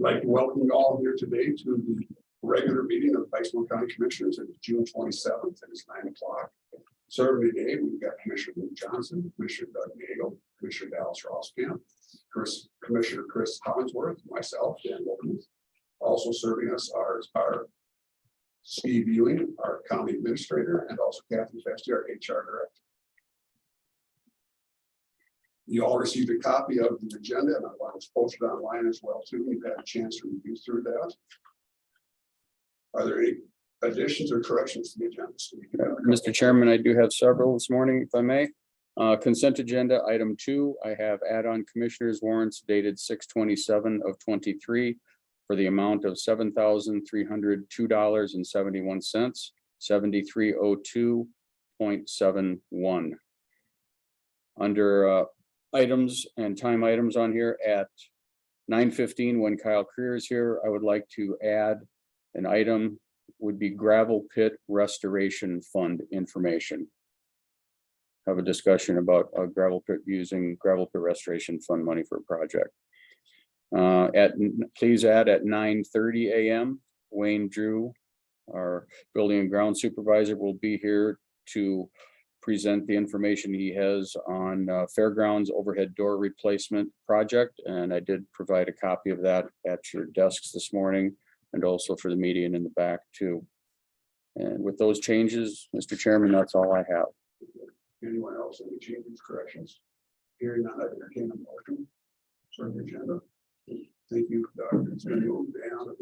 like to welcome you all here today to the regular meeting of the Pipestone County Commissioners. It's June 27th and it's 9 o'clock. Serving today, we've got Commissioner Luke Johnson, Commissioner Doug Nagel, Commissioner Dallas Rosskamp, Commissioner Chris Hollingsworth, myself, Dan Wilkins. Also serving us are Steve Ewing, our County Administrator, and also Kathy Feste, our HR Director. You all received a copy of the agenda, and I was posted online as well too. You've had a chance to review through that. Are there any additions or corrections to the agenda? Mr. Chairman, I do have several this morning, if I may. Consent agenda, item 2, I have add-on commissioners warrants dated 6/27/23 for the amount of $7,302.71, 7302.71. Under items and time items on here at 9:15, when Kyle Creer is here, I would like to add an item would be gravel pit restoration fund information. Have a discussion about a gravel pit, using gravel pit restoration fund money for a project. Please add at 9:30 a.m. Wayne Drew, our building and ground supervisor, will be here to present the information he has on fairgrounds overhead door replacement project. And I did provide a copy of that at your desks this morning, and also for the median in the back too. And with those changes, Mr. Chairman, that's all I have. Anyone else, any changes, corrections? Hearing none, I entertain a motion for the agenda. Thank you, Doug. It's been moved down.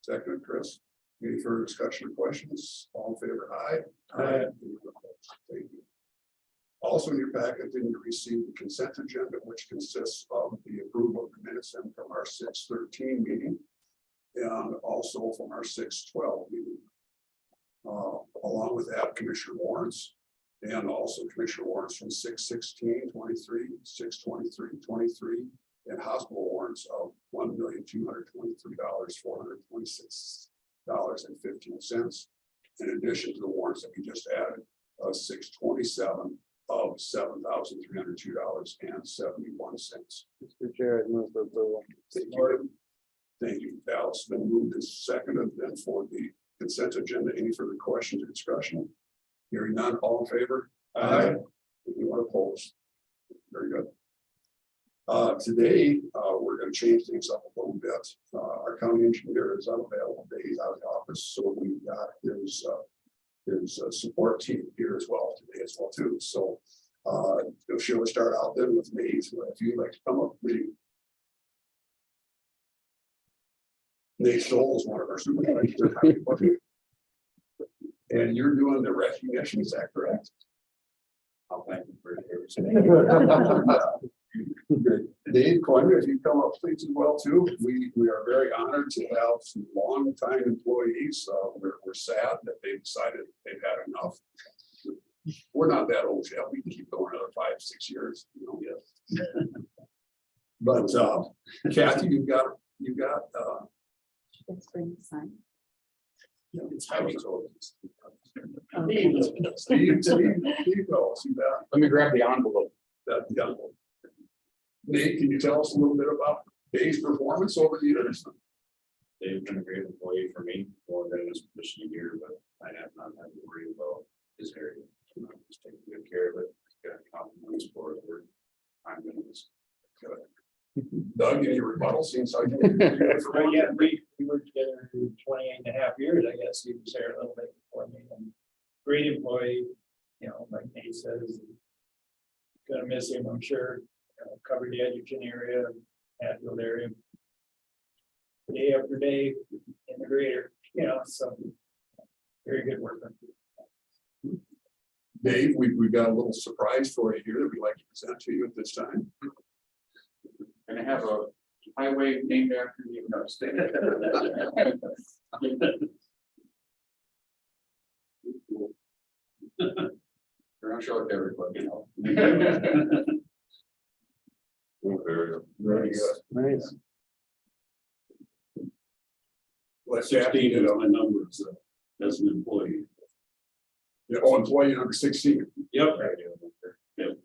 Second, Chris. Any further discussion or questions? All in favor, aye. Aye. Thank you. Also in your packet, then you received the consent agenda, which consists of the approval of the minutes and from our 6/13 meeting, and also from our 6/12 meeting. Along with that, Commissioner warrants, and also Commissioner warrants from 6/16/23, 6/23/23, and hospital warrants of $1,223,426.15. In addition to the warrants that we just added, 6/27 of $7,302.71. Mr. Chair, I move for approval. Thank you, Dallas. Been moved and seconded. Then for the consent agenda, any further questions or discussion? Hearing none, all in favor? Aye. Anyone opposed? Very good. Today, we're going to change things up a little bit. Our county engineer is unavailable today. He's out of the office, so we've got his support team here as well today as well too. So shall we start out then with Nate? If you'd like to come up, please. Nate Stoll is one of our supervisors. And you're doing the recognition, is that correct? I'll thank you for Dave Coyne, if you come up please as well too. We are very honored to have some long-time employees. We're sad that they decided they've had enough. We're not that old yet. We can keep going another 5-6 years, you know. Yes. But Kathy, you've got Let's bring the sign. it's Steve, go see that. Let me grab the envelope. That the envelope. Nate, can you tell us a little bit about Dave's performance over the years? Dave's been a great employee for me, more than this position a year, but I have not had to worry about his area. Just taking good care of it. Got compliments for his work. I'm gonna miss it. Doug, any rebuttal since I Yeah, we worked together for 28.5 years, I guess. He was there a little bit before me, and great employee, you know, like Nate says. Gonna miss him, I'm sure. Covered the Edgerton area, Hatfield area. Day after day in the greater, you know, so very good worker. Dave, we've got a little surprise for you here that we'd like to present to you at this time. And I have a highway named after you. No, stay. We're not showing everybody, you know. Very good. Nice. Let's 16 is my number as an employee. Yeah, oh, employee number 16. Yep. Yep.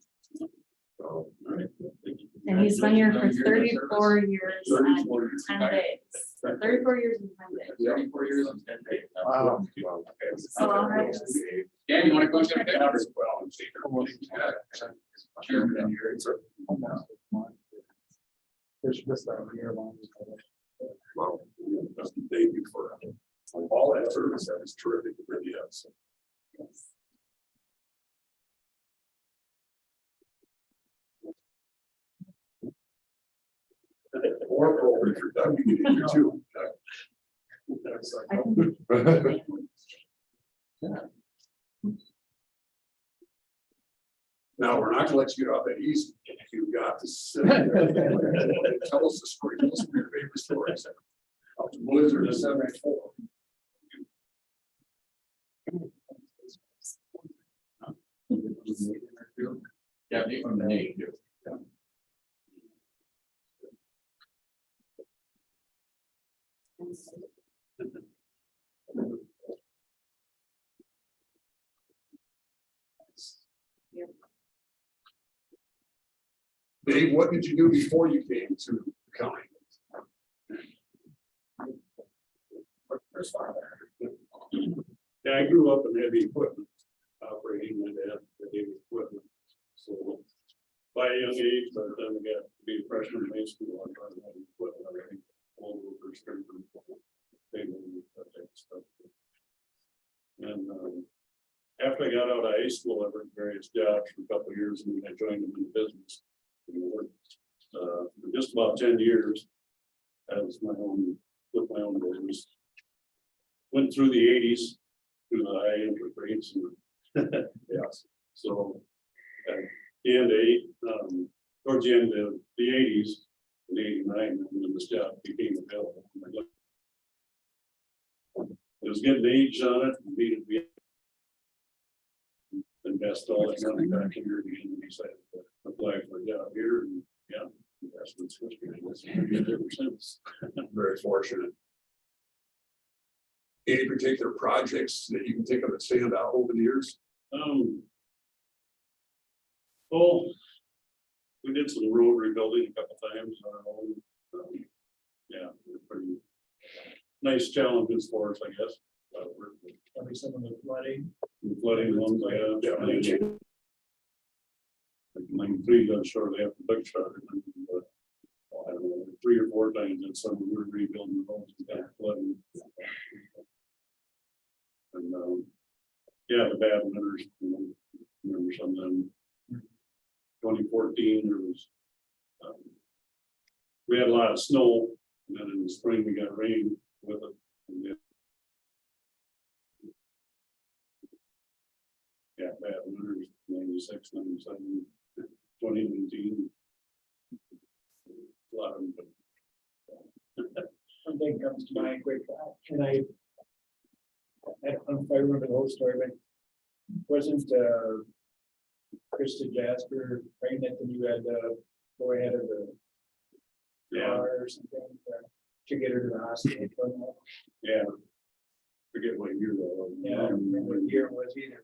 So, All right. Thank you. And he's been here for 34 years and 34 years. 10 days. 34 years and 10 days. 34 years and 10 days. Wow. So I'll have to- Dan, you wanna go check it out? Well, and see her. Chairman in here. There's just a year long. Well, thank you for all that service. That is terrific. It really is. Or for Doug, you get in here too. I can- Now, we're not gonna let you get off that easy. You've got to sit there. Tell us the story. Tell us some of your favorite stories. Up to Blizzard of 74. Yeah, me from the Navy. Dave, what did you do before you came to the county? Yeah, I grew up in heavy equipment, operating my dad for heavy equipment. So by a young age, by the time I got to be a freshman in high school, I started having equipment already. All over strength and that type of stuff. And after I got out of high school, I worked various jobs for a couple of years and then I joined them in business. And I worked, for just about 10 years as my own, with my own business. Went through the 80s, through the high interest rates and yes, so at the end of towards the end of the 80s, in 89, when this job became available. It was getting age on it, needed to be invest all that money back here again, and decided to apply for a job here, and yeah, investments ever since. Very fortunate. Any particular projects that you can think of that stand out over the years? Well, we did some road rebuilding a couple times on our own. Yeah, they're pretty nice challenges for us, I guess. Probably some of the flooding ones I have. Yeah. Like 3 done shortly after Big started. I don't know, 3 or 4 times in summer we were rebuilding the homes and got flooding. And yeah, the bad winters, remember some of them. 2014, there was we had a lot of snow, and then in the spring we got rain with it. And yeah, bad winters, 96, 97, 2019. A lot of them. One thing comes to mind quick, and I don't know if I remember the whole story, but wasn't Krista Jasper pregnant and you had to go ahead of the car or something to get her to the hospital? Yeah. Forget what year that was. Yeah, I don't remember what year it was either.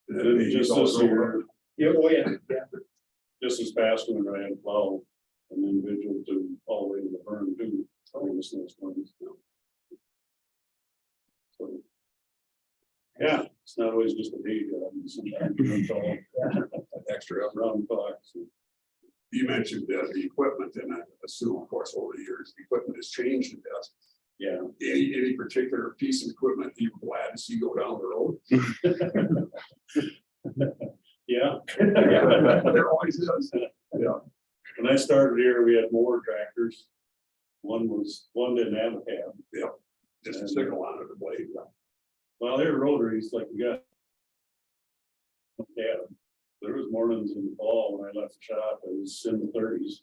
And then they Just also this year, Yeah, oh, yeah, just this past winter, I had plow an individual to all the way to the burn too, all the snowstorms. So. Yeah, it's not always just a day job. Sometimes it's all extra up. around the clock. So, You mentioned the equipment, and I assume, of course, over the years, the equipment has changed a bit. yeah. Any particular piece of equipment that you're glad to see go down the road? Yeah. There always is. Yeah. When I started here, we had more tractors. One didn't have a cab. Yeah. Just a signal on it, the blade. Well, they were rotaries like we got. Yeah, there was mornings in the fall when I left the shop, it was in the 30s.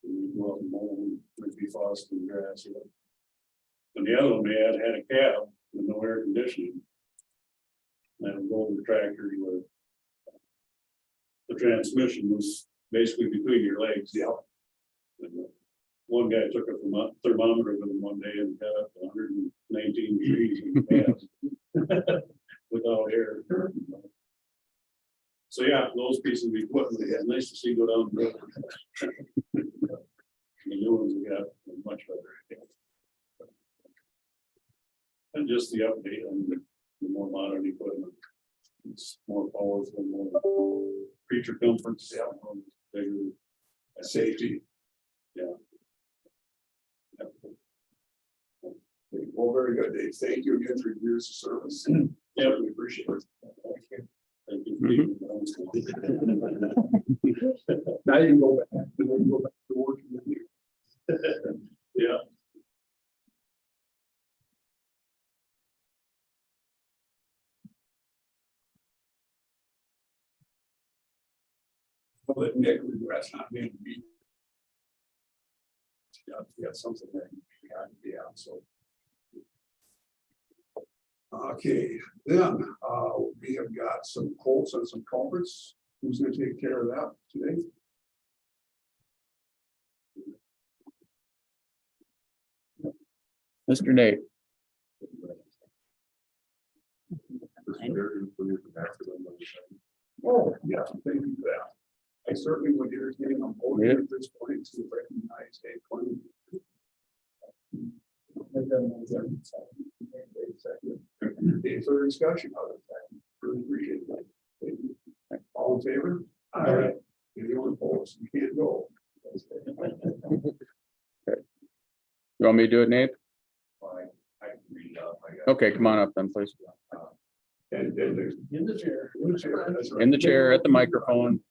And we'd go out and mow and we'd be frosting grass. You know. And the other one they had a cab with no air conditioning. And I would go over the tractor where the transmission was basically between your legs. Yeah. And one guy took a thermometer with him one day and got up to 119 degrees in the cab without air. So yeah, those pieces of equipment, it's nice to see go down. The road. The new ones we got are much better. I think. And just the update on the more modern equipment. It's more powerful, more creature comforts. Yeah. Bigger. Safety. Yeah. Well, very good, Dave. Thank you again for your years of service. Yeah. We appreciate it. Thank you. Now you can go back. You can go back to work. Yeah. Well, that Nick regrets not being beat. Yeah, something that he had to be out, so. Okay, then, we have got some quotes on some culverts. Who's gonna take care of that today? Mr. Nate. Oh, yeah, thank you for that. I certainly would entertain a motion at this point to recognize a claim. Any further discussion of it? Really appreciate that. Thank you. All in favor? Aye. Anyone opposed? You can't go. You want me to do it, Nate? I can read it up. Okay, come on up then, please. And there's. In the chair. That's right. In the chair, at the microphone.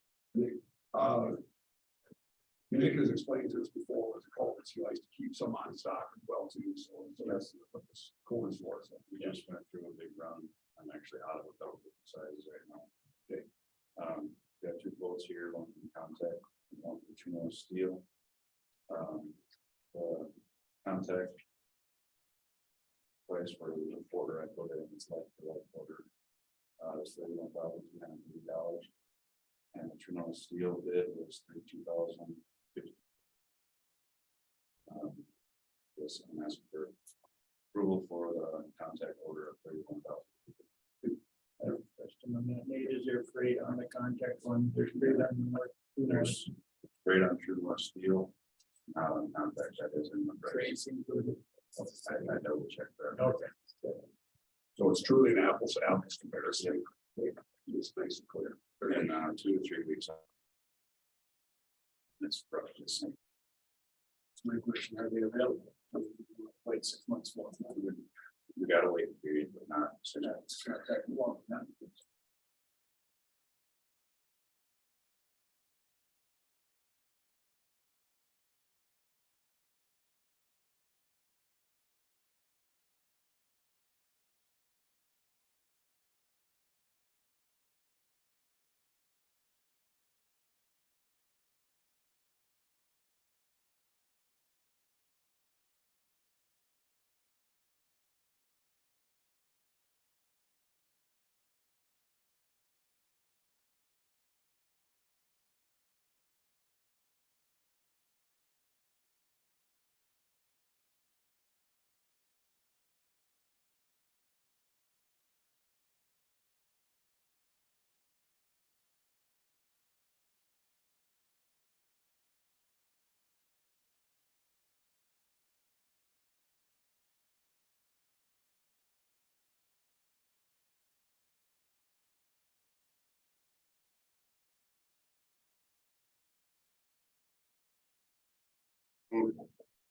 Nick has explained to us before with the culverts, he likes to keep some on stock as well too, so that's what this corn is for. So We just went through a big run. I'm actually out of the culvert sizes right now. Okay. Got two quotes here, one from Contact, and one from Trino Steel. The Contact price for the quarter I put in, it's like the right quarter. It's $31,900. And the Trino Steel bid was $32,050. Yes, I'm asking for approval for the Contact order of $31,000. Question on that, Nate, is there freight on the Contact one? There's freight on the north. There's straight on True Steel. Contact that is in the price. Freight's included. I double checked that. Okay. So it's truly an apples to apples comparison. It's nice and clear. In 2 to 3 weeks. It's roughly the same. My question, are they available? Wait 6 months more. We gotta wait a period, but not so It's not that long, huh?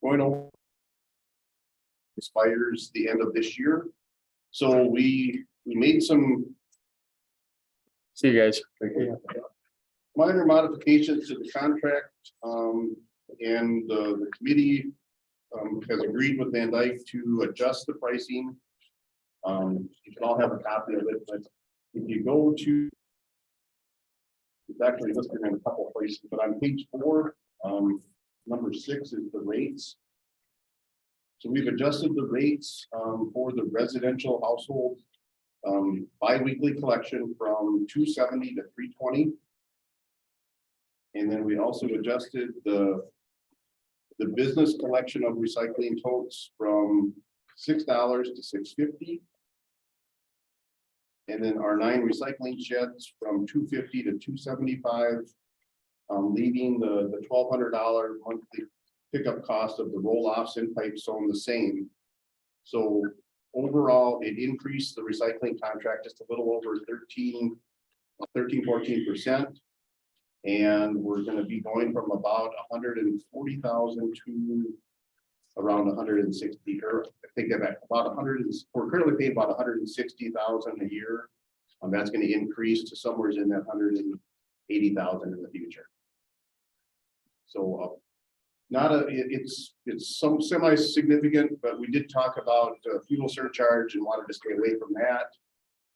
Going over expires the end of this year. So we made some See you guys. minor modifications to the contract. And the committee has agreed with Van Dyke to adjust the pricing. You can all have a copy of it, but if you go to, it's actually listed in a couple of places, but on page 4, number 6 is the rates. So we've adjusted the rates for the residential household bi-weekly collection from $270 to $320. And then we also adjusted the business collection of recycling totes from $6 to $650. And then our 9 recycling sheds from $250 to $275. Leaving the $1,200 monthly pickup cost of the roll-offs in Pipestone the same. So overall, it increased the recycling contract just a little over 14%. And we're gonna be going from about 140,000 to around 160, or I think about 100, we're currently paying about 160,000 a year. That's gonna increase to somewhere in that 180,000 in the future. So not a, it's some semi-significant, but we did talk about fuel surcharge and wanted to stay away from that.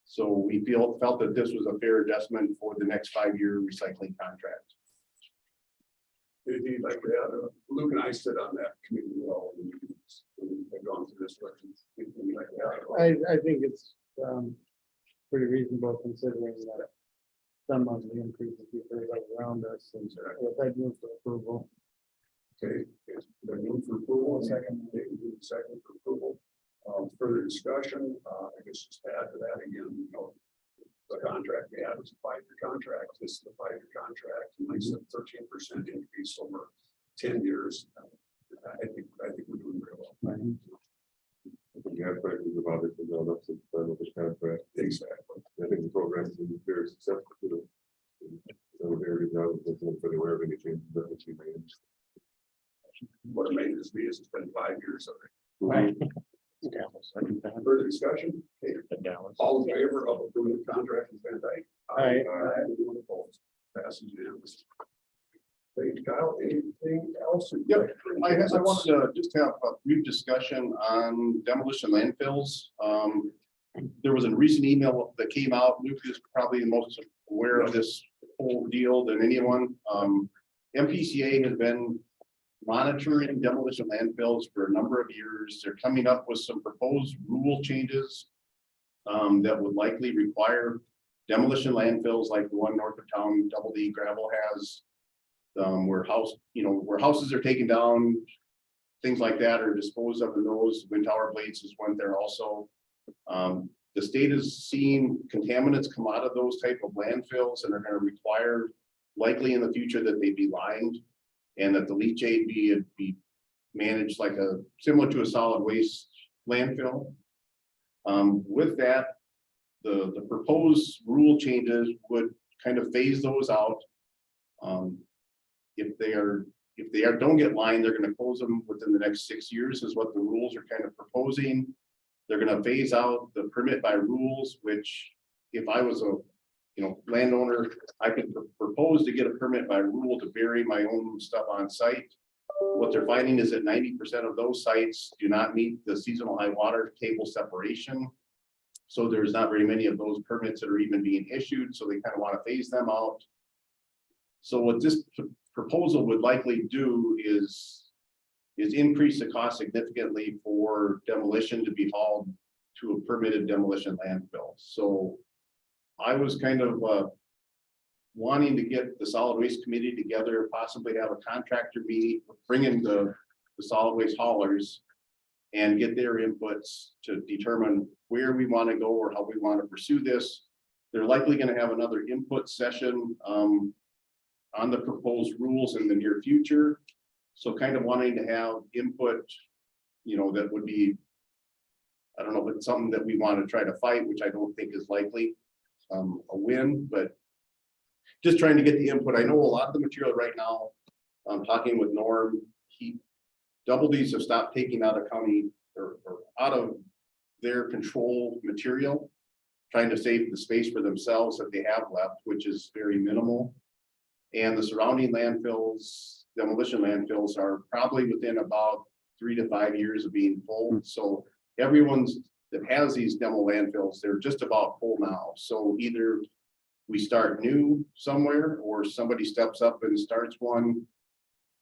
So we felt that this was a fair adjustment for the next 5-year recycling contract. Anything like that? Luke and I sit on that committee well. We've gone through this. Anything like that? I think it's pretty reasonable considering that some of the increases we've heard around us, and I'd move for approval. Okay, the move for approval, second for approval. Further discussion, I guess just to add to that again, you know, the contract we had was a 5-year contract. This is a 5-year contract, and like I said, 13% increase over 10 years. I think we're doing very well. Yeah, questions about it, that's the final contract. Exactly. I think the program has been very successful. So very now, but aware of any changes that we made. What made this be is it's been 5 years Right. already. Further discussion? Okay. All in favor of approving the contract with Van Dyke? Aye. Anyone opposed? Passes unanimously. Thank you, Kyle. Anything else? Yep, I wanted to just have a brief discussion on demolition landfills. There was a recent email that came out. Luke is probably the most aware of this whole deal than anyone. MPCA has been monitoring demolition landfills for a number of years. They're coming up with some proposed rule changes that would likely require demolition landfills like the one north of town, Double D Gravel has. Where houses are taken down, things like that are disposed of in those. Wind tower blades is one there also. The state is seeing contaminants come out of those type of landfills and are going to require likely in the future that they be lined and that the leachate be managed like similar to a solid waste landfill. With that, the proposed rule changes would kind of phase those out. If they don't get lined, they're going to close them within the next 6 years is what the rules are kind of proposing. They're going to phase out the permit by rules, which if I was a landowner, I could propose to get a permit by rule to bury my own stuff on site. What they're finding is that 90% of those sites do not meet the seasonal high water table separation. So there's not very many of those permits that are even being issued. So they kind of want to phase them out. So what this proposal would likely do is increase the cost significantly for demolition to be hauled to a permitted demolition landfill. So I was kind of wanting to get the solid waste committee together, possibly have a contractor meet, bring in the solid waste haulers and get their inputs to determine where we want to go or how we want to pursue this. They're likely going to have another input session on the proposed rules in the near future. So kind of wanting to have input, that would be, I don't know, but something that we want to try to fight, which I don't think is likely a win, but just trying to get the input. I know a lot of the material right now, I'm talking with Norm, Double D's have stopped taking out of county or out of their control material, trying to save the space for themselves that they have left, which is very minimal. And the surrounding landfills, demolition landfills are probably within about 3 to 5 years of being full. So everyone's that has these demo landfills, they're just about full now. So either we start new somewhere or somebody steps up and starts one.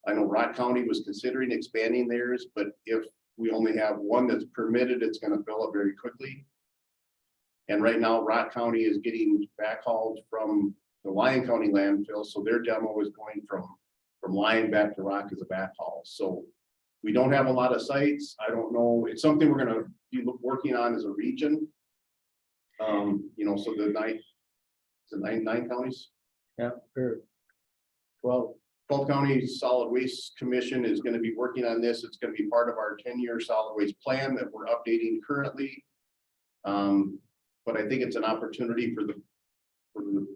I know Rock County was considering expanding theirs, but if we only have one that's permitted, it's going to fill up very quickly. And right now, Rock County is getting backhauled from the Lyon County landfill. So their demo is going from Lyon back to Rock as a backhaul. So we don't have a lot of sites. I don't know. It's something we're going to be working on as a region. You know, so nine counties, Yeah, sure. 12. 12 County Solid Waste Commission is gonna be working on this. It's gonna be part of our 10-year solid waste plan that we're updating currently. But I think it's an opportunity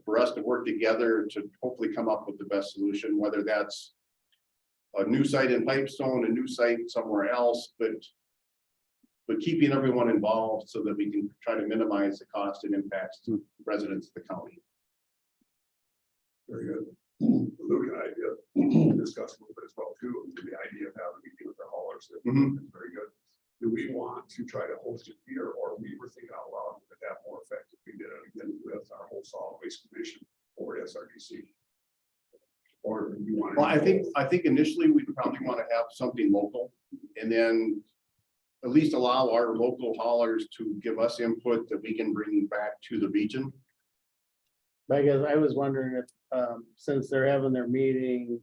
for us to work together to hopefully come up with the best solution, whether that's a new site in Pipestone, a new site somewhere else, but keeping everyone involved so that we can try to minimize the cost and impacts to residents of the county. Very good. Luke and I did discuss a little bit as well too, the idea of having a meeting with the haulers. That Mhm. is very good. Do we want to try to host it here, or we were thinking out loud that that more effective? We did it again with our whole solid waste commission or SRDC. Or do you want? Well, I think initially we'd probably want to have something local and then at least allow our local haulers to give us input that we can bring back to the region. I guess I was wondering if, since they're having their meeting,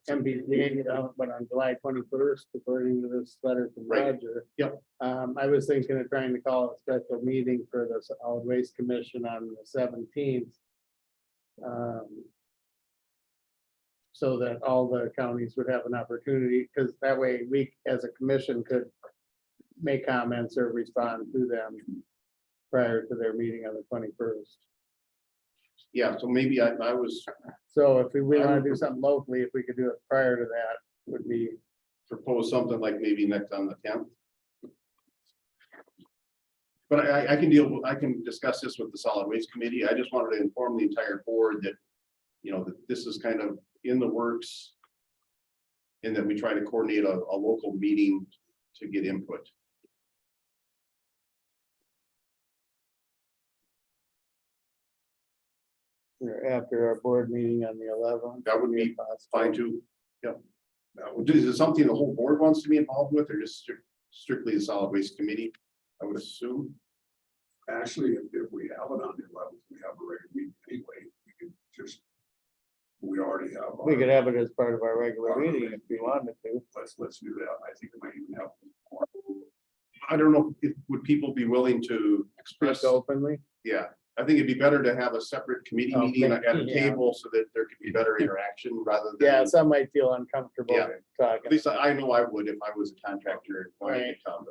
MPCA, but on July 21st, according to this letter from Right. Roger. Yep. I was thinking of trying to call a special meeting for the Solid Waste Commission on the 17th. So that all the counties would have an opportunity, because that way we, as a commission, could make comments or respond to them prior to their meeting on the 21st. Yeah, so maybe I was So if we want to do something locally, if we could do it prior to that, would be, propose something like maybe next on the 10th. But I can I can discuss this with the solid waste committee. I just wanted to inform the entire board that, you know, that this is kind of in the works. And that we try to coordinate a local meeting to get input. after our board meeting on the 11th. That would be if possible. Fine too. Yep. Is it something the whole board wants to be involved with, or just strictly the solid waste committee? I would assume. Actually, if we have it on the 11th, we have a regular meeting anyway, we could just. We already have. We could have it as part of our regular meeting if we wanted to. Let's do that. I think it might even help. I don't know, would people be willing to express? Speak openly. Yeah, I think it'd be better to have a separate committee Oh, meeting at a yeah. table so that there could be better interaction rather than. Yeah, some might feel uncomfortable Yeah. talking. At least I know I would if I was a contractor and wanted to Right. come.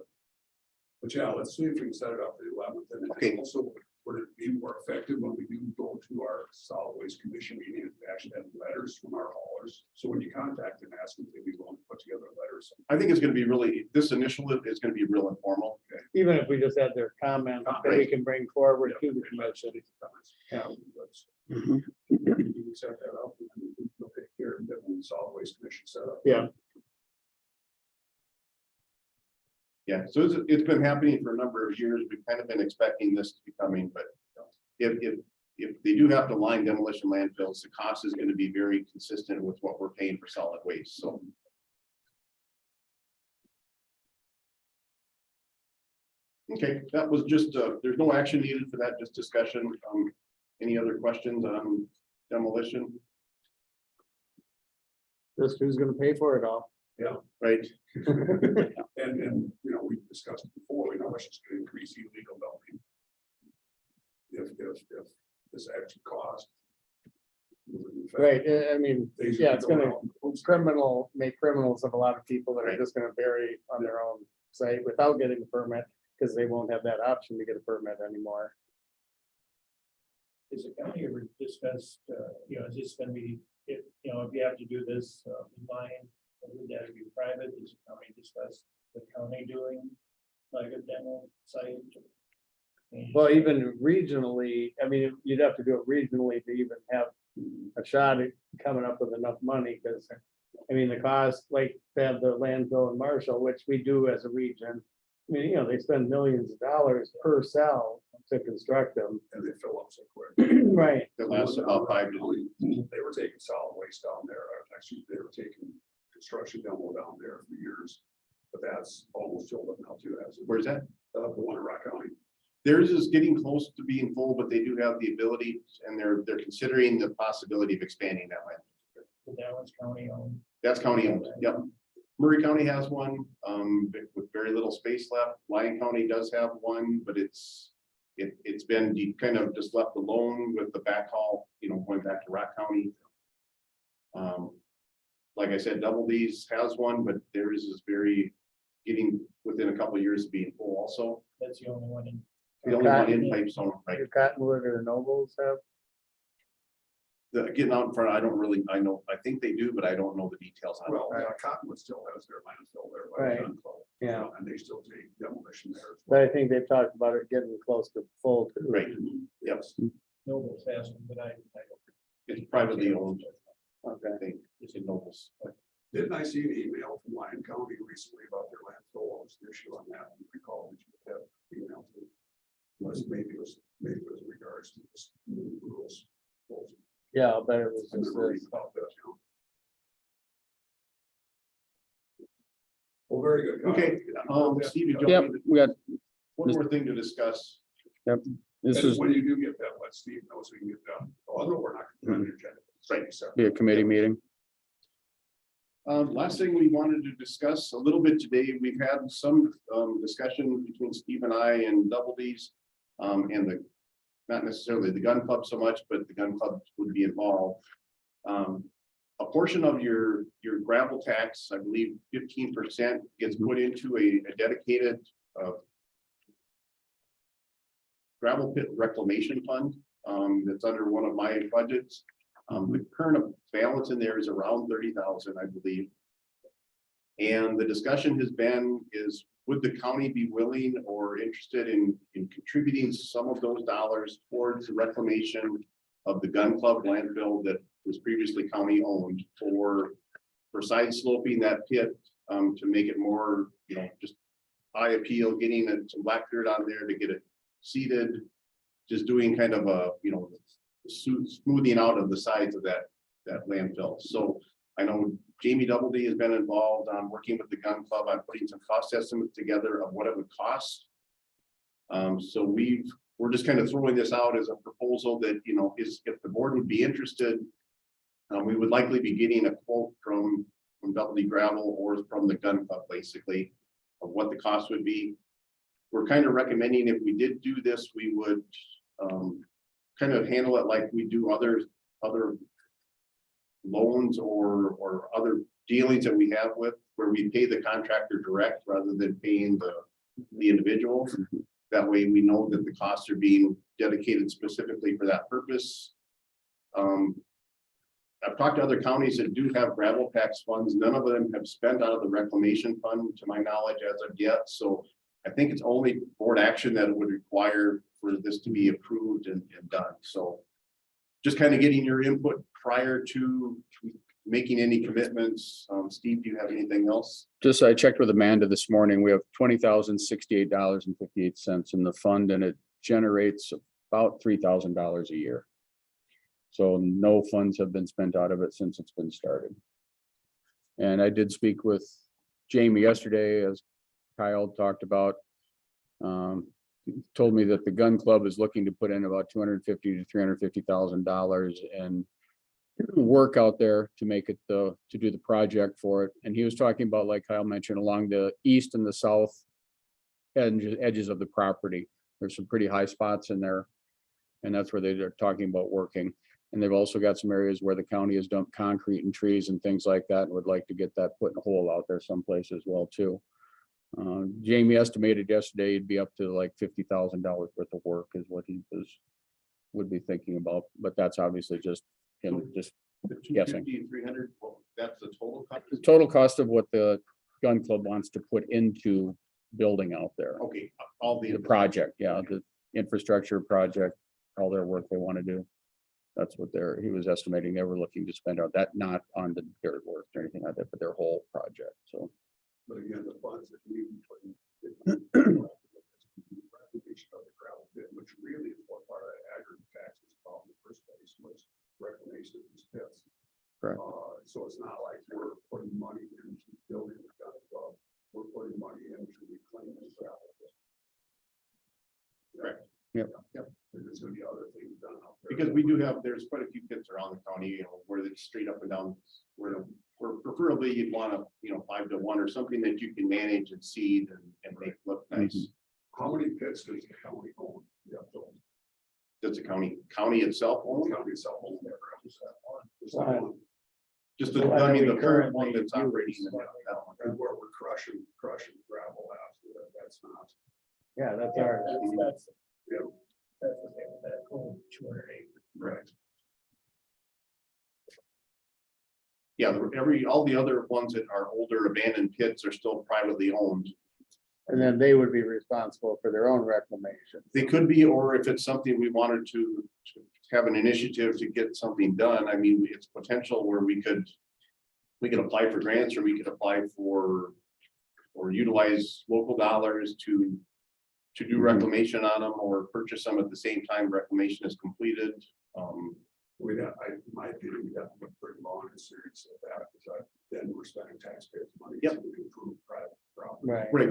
But yeah, let's see if we can set it up for the 11th. And Okay. then also, would it be more effective when we do go to our solid waste commission meeting, and actually have letters from our haulers? So when you contact them, ask them if they'd be willing to put together letters. I think it's gonna be really, this initial is gonna be real informal. Even if we just had their comment that we Right. can bring forward to the commission. Yeah, let's. You can set that up, and we'll take care of that when the solid waste commission set up. Yeah. Yeah, so it's been happening for a number of years. We've kind of been expecting this to be coming, but if they do have to line demolition landfills, the cost is going to be very consistent with what we're paying for solid waste, so. Okay, that was just, there's no action needed for that, just discussion. Any other questions on demolition? Just who's gonna pay for it all? Right, And, you know, we discussed it before, we know it's just gonna increase illegal dumping. If this actually cost. Right, I mean, Things yeah, are it's going gonna out. make criminals of a lot of people that are Right. just gonna bury on their own site without getting a permit, because they won't have that option to get a permit anymore. Is the county ever discussed, is this gonna be, if you have to do this line, would that be private? Is the county discuss the county doing like a demo site? Well, even regionally, I mean, you'd have to do it regionally to even have a shot at coming up with enough money, because, I mean, the cost, like, to have the landfill in Marshall, which we do as a region. I mean, they spend millions of dollars per cell to construct them. And they fill up so quick. Right. that lasts about 5 to. They were taking solid waste down there, actually, they were taking construction demo down there for years. But that's almost filled up now too, as Where's that? the one in Rock County. Theirs is getting close to being full, but they do have the ability, and they're considering the possibility of expanding that land. That one's county owned. That's county owned, yep. Murray County has one, with very little space left. Lyon County does have one, but it's It's been kind of just left alone with the backhaul, going back to Rock County. Like I said, Double D's has one, but theirs is getting within a couple of years of being full also. That's the only one in. The only one in Pipestone, right? Your Cottonwood or Nobles have, Getting out in front, I think they do, but I don't know the details on it. Well, Cottonwood still has their landfill there. by Right. the gun club, yeah, And they still take demolition there. as but I well. think they've talked about it getting close to full too. Right, yep, Nobles has one, but I don't. it's privately owned, Okay. I think, it's in Nobles. Didn't I see an email from Lyon County recently about their landfill? What was the issue on that? I recall that you had email to. Maybe it was in regards to this new rules. Yeah, I'll bet it was I just remember this. reading about that, Well, very good. Okay, Steve, you Yep, jump in. we got, One more thing to discuss. this And is when you do get that, let Steve know so we can get done. Oh, no, we're not. gonna do it. Right. be a committee meeting. Last thing we wanted to discuss a little bit today, we've had some discussion between Steve and I and Double D's. And not necessarily the gun club so much, but the gun club would be involved. A portion of your gravel tax, I believe 15% gets put into a dedicated gravel pit reclamation fund that's under one of my budgets. The current balance in there is around 30,000, I believe. And the discussion has been would the county be willing or interested in contributing some of those dollars towards the reclamation of the gun club landfill that was previously county owned for side sloping that pit to make it more, just eye appeal, getting some black dirt on there to get it seeded, just doing kind of a, smoothing out of the sides of that landfill. So I know Jamie Doubledy has been involved on working with the gun club on putting some cost estimates together of what it would cost. So we're just kind of throwing this out as a proposal that, if the board would be interested, we would likely be getting a quote from Doubledy Gravel or from the gun club, basically, of what the cost would be. We're kind of recommending if we did do this, we would kind of handle it like we do other loans or other dealings that we have with, where we pay the contractor direct rather than paying the individual. That way we know that the costs are being dedicated specifically for that purpose. I've talked to other counties that do have gravel tax funds. None of them have spent out of the reclamation fund, to my knowledge, as of yet. So I think it's only board action that it would require for this to be approved and done. So just kind of getting your input prior to making any commitments. Steve, do you have anything else? Just, I checked with Amanda this morning. We have $20,068.58 in the fund, and it generates about $3,000 a year. So no funds have been spent out of it since it's been started. And I did speak with Jamie yesterday, as Kyle talked about. Told me that the gun club is looking to put in about $250,000 to $350,000 and work out there to make it to do the project for it. And he was talking about, like Kyle mentioned, along the east and the south edges of the property. There's some pretty high spots in there, and that's where they're talking about working. And they've also got some areas where the county has dumped concrete and trees and things like that, and would like to get that put in a hole out there someplace as well too. Jamie estimated yesterday it'd be up to like $50,000 worth of work is what he would be thinking about, but that's obviously just him just The guessing. 250, 300, well, that's the total cost? The total cost of what the gun club wants to put into building out there. Okay, all The project, yeah, the infrastructure project, all their work they want to do. That's what he was estimating they were looking to spend on that, not on the dirt work or anything like that, but their whole project, so. But again, the funds that we put in. Reclamation of the gravel pit, which really is what part of that aggregate tax is about in the first place, was reclamation of these pits. Correct. So it's not like we're putting money into building the gun club, we're putting money into reclaiming the gravel pit. Correct. Yep. Yep. There's gonna be other things done out there. Because there's quite a few pits around the county, where it's straight up and down, where preferably you'd want to, 5 to 1 or something that you can manage and seed and make look nice. How many pits does the county own? Yeah, Does the county itself own? County itself will never have that one. There's Right. that one. Just the, So I mean, we the current one currently that's use- operating in that one. And where we're crushing gravel after that, that's not. Yeah, that's ours. That's, Yeah. that's the thing with that whole 208. Right. Yeah, all the other ones that are older abandoned pits are still privately owned. And then they would be responsible for their own reclamation. They could be, or if it's something we wanted to have an initiative to get something done, I mean, it's potential where we could apply for grants, or we could apply for, or utilize local dollars to do reclamation on them, or purchase them at the same time reclamation is completed. We'd have, my opinion, we'd have to look pretty long and serious at that, because then we're spending taxpayers' money to Yep. improve private property. Right. Right,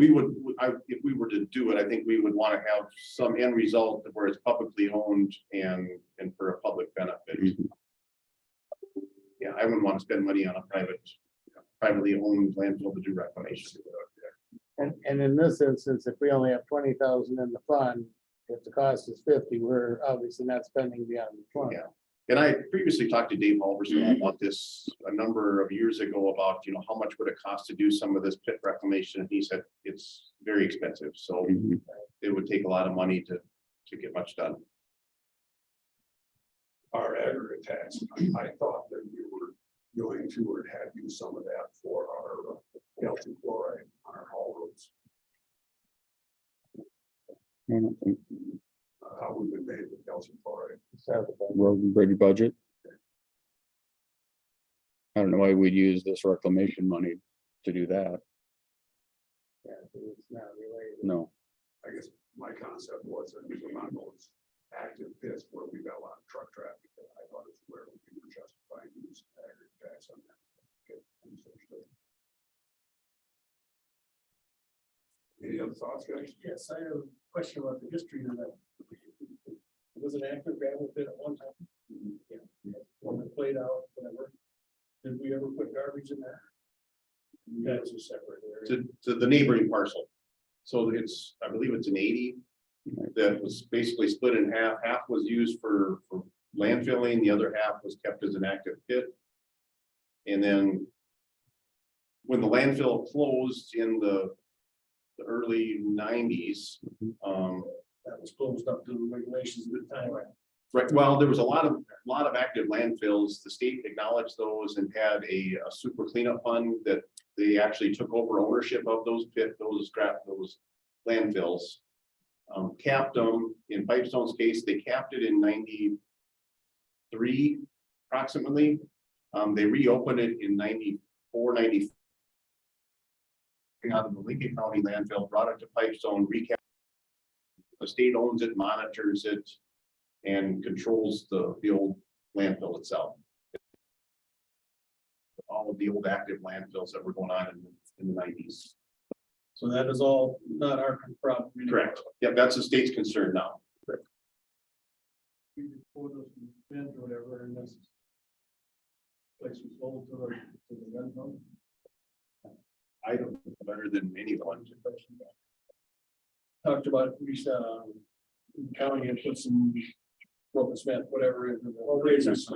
if we were to do it, I think we would want to have some end result where it's publicly owned and for a public benefit. Mhm. Yeah, I wouldn't want to spend money on a privately owned landfill to do reclamation. And in this instance, if we only have 20,000 in the fund, if the cost is 50, we're obviously not spending beyond the 20. Yeah. And I previously talked to Dave Halverson about this a number of years ago about, how much would it cost to do some of this pit reclamation? And he said it's very expensive, so Mhm. it would take a lot of money to get much done. Our aggregate tax, I thought that we were going to, or had used some of that for our calcium chloride on our haul roads. I don't think How we've been paid with calcium chloride. road and bridge budget. I don't know why we'd use this reclamation money to do that. Yeah, it's not related. No. I guess my concept was that we were on those active pits where we got a lot of truck traffic. That I thought is where we were justifying using aggregate tax on that. Okay, understood. Any other thoughts, guys? Yes, I have a question about the history of that. Was it active gravel pit at one time? Yeah. When it played out, whatever. Did we ever put garbage in there? That's a separate area. To the neighboring parcel. So I believe it's an 80 that was basically split in half. Half was used for landfilling, the other half was kept as an active pit. And then when the landfill closed in the early 90s, That was closed up to the regulations at the time, right? right, well, there was a lot of active landfills. The state acknowledged those and had a super cleanup fund that they actually took over ownership of those landfills. Capped them. In Pipestone's case, they capped it in 93 approximately. They reopened it in 94, 95. Out of the Lincoln County landfill, brought it to Pipestone, recapped. The state owns it, monitors it, and controls the old landfill itself. All of the old active landfills that were going on in the 90s. So that is all not our problem. Correct. Yeah, that's the state's concern now. We just pulled those bins or whatever, and this place was sold to the gun zone. I don't know better than anyone. Talked about, we said, county and put some broken cement, whatever, into the razors.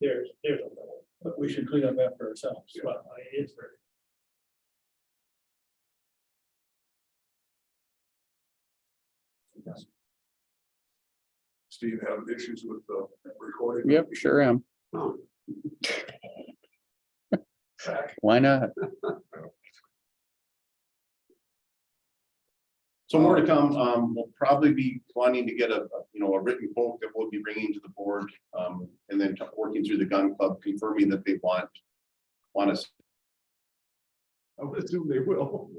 There's a level, but we should clean up after ourselves. Well, it's very. Steve, having issues with the recording? Yep, sure am. Oh. Why not? So more to come. We'll probably be wanting to get a written quote that we'll be bringing to the board, and then working through the gun club, confirming that they want us. I would assume they will.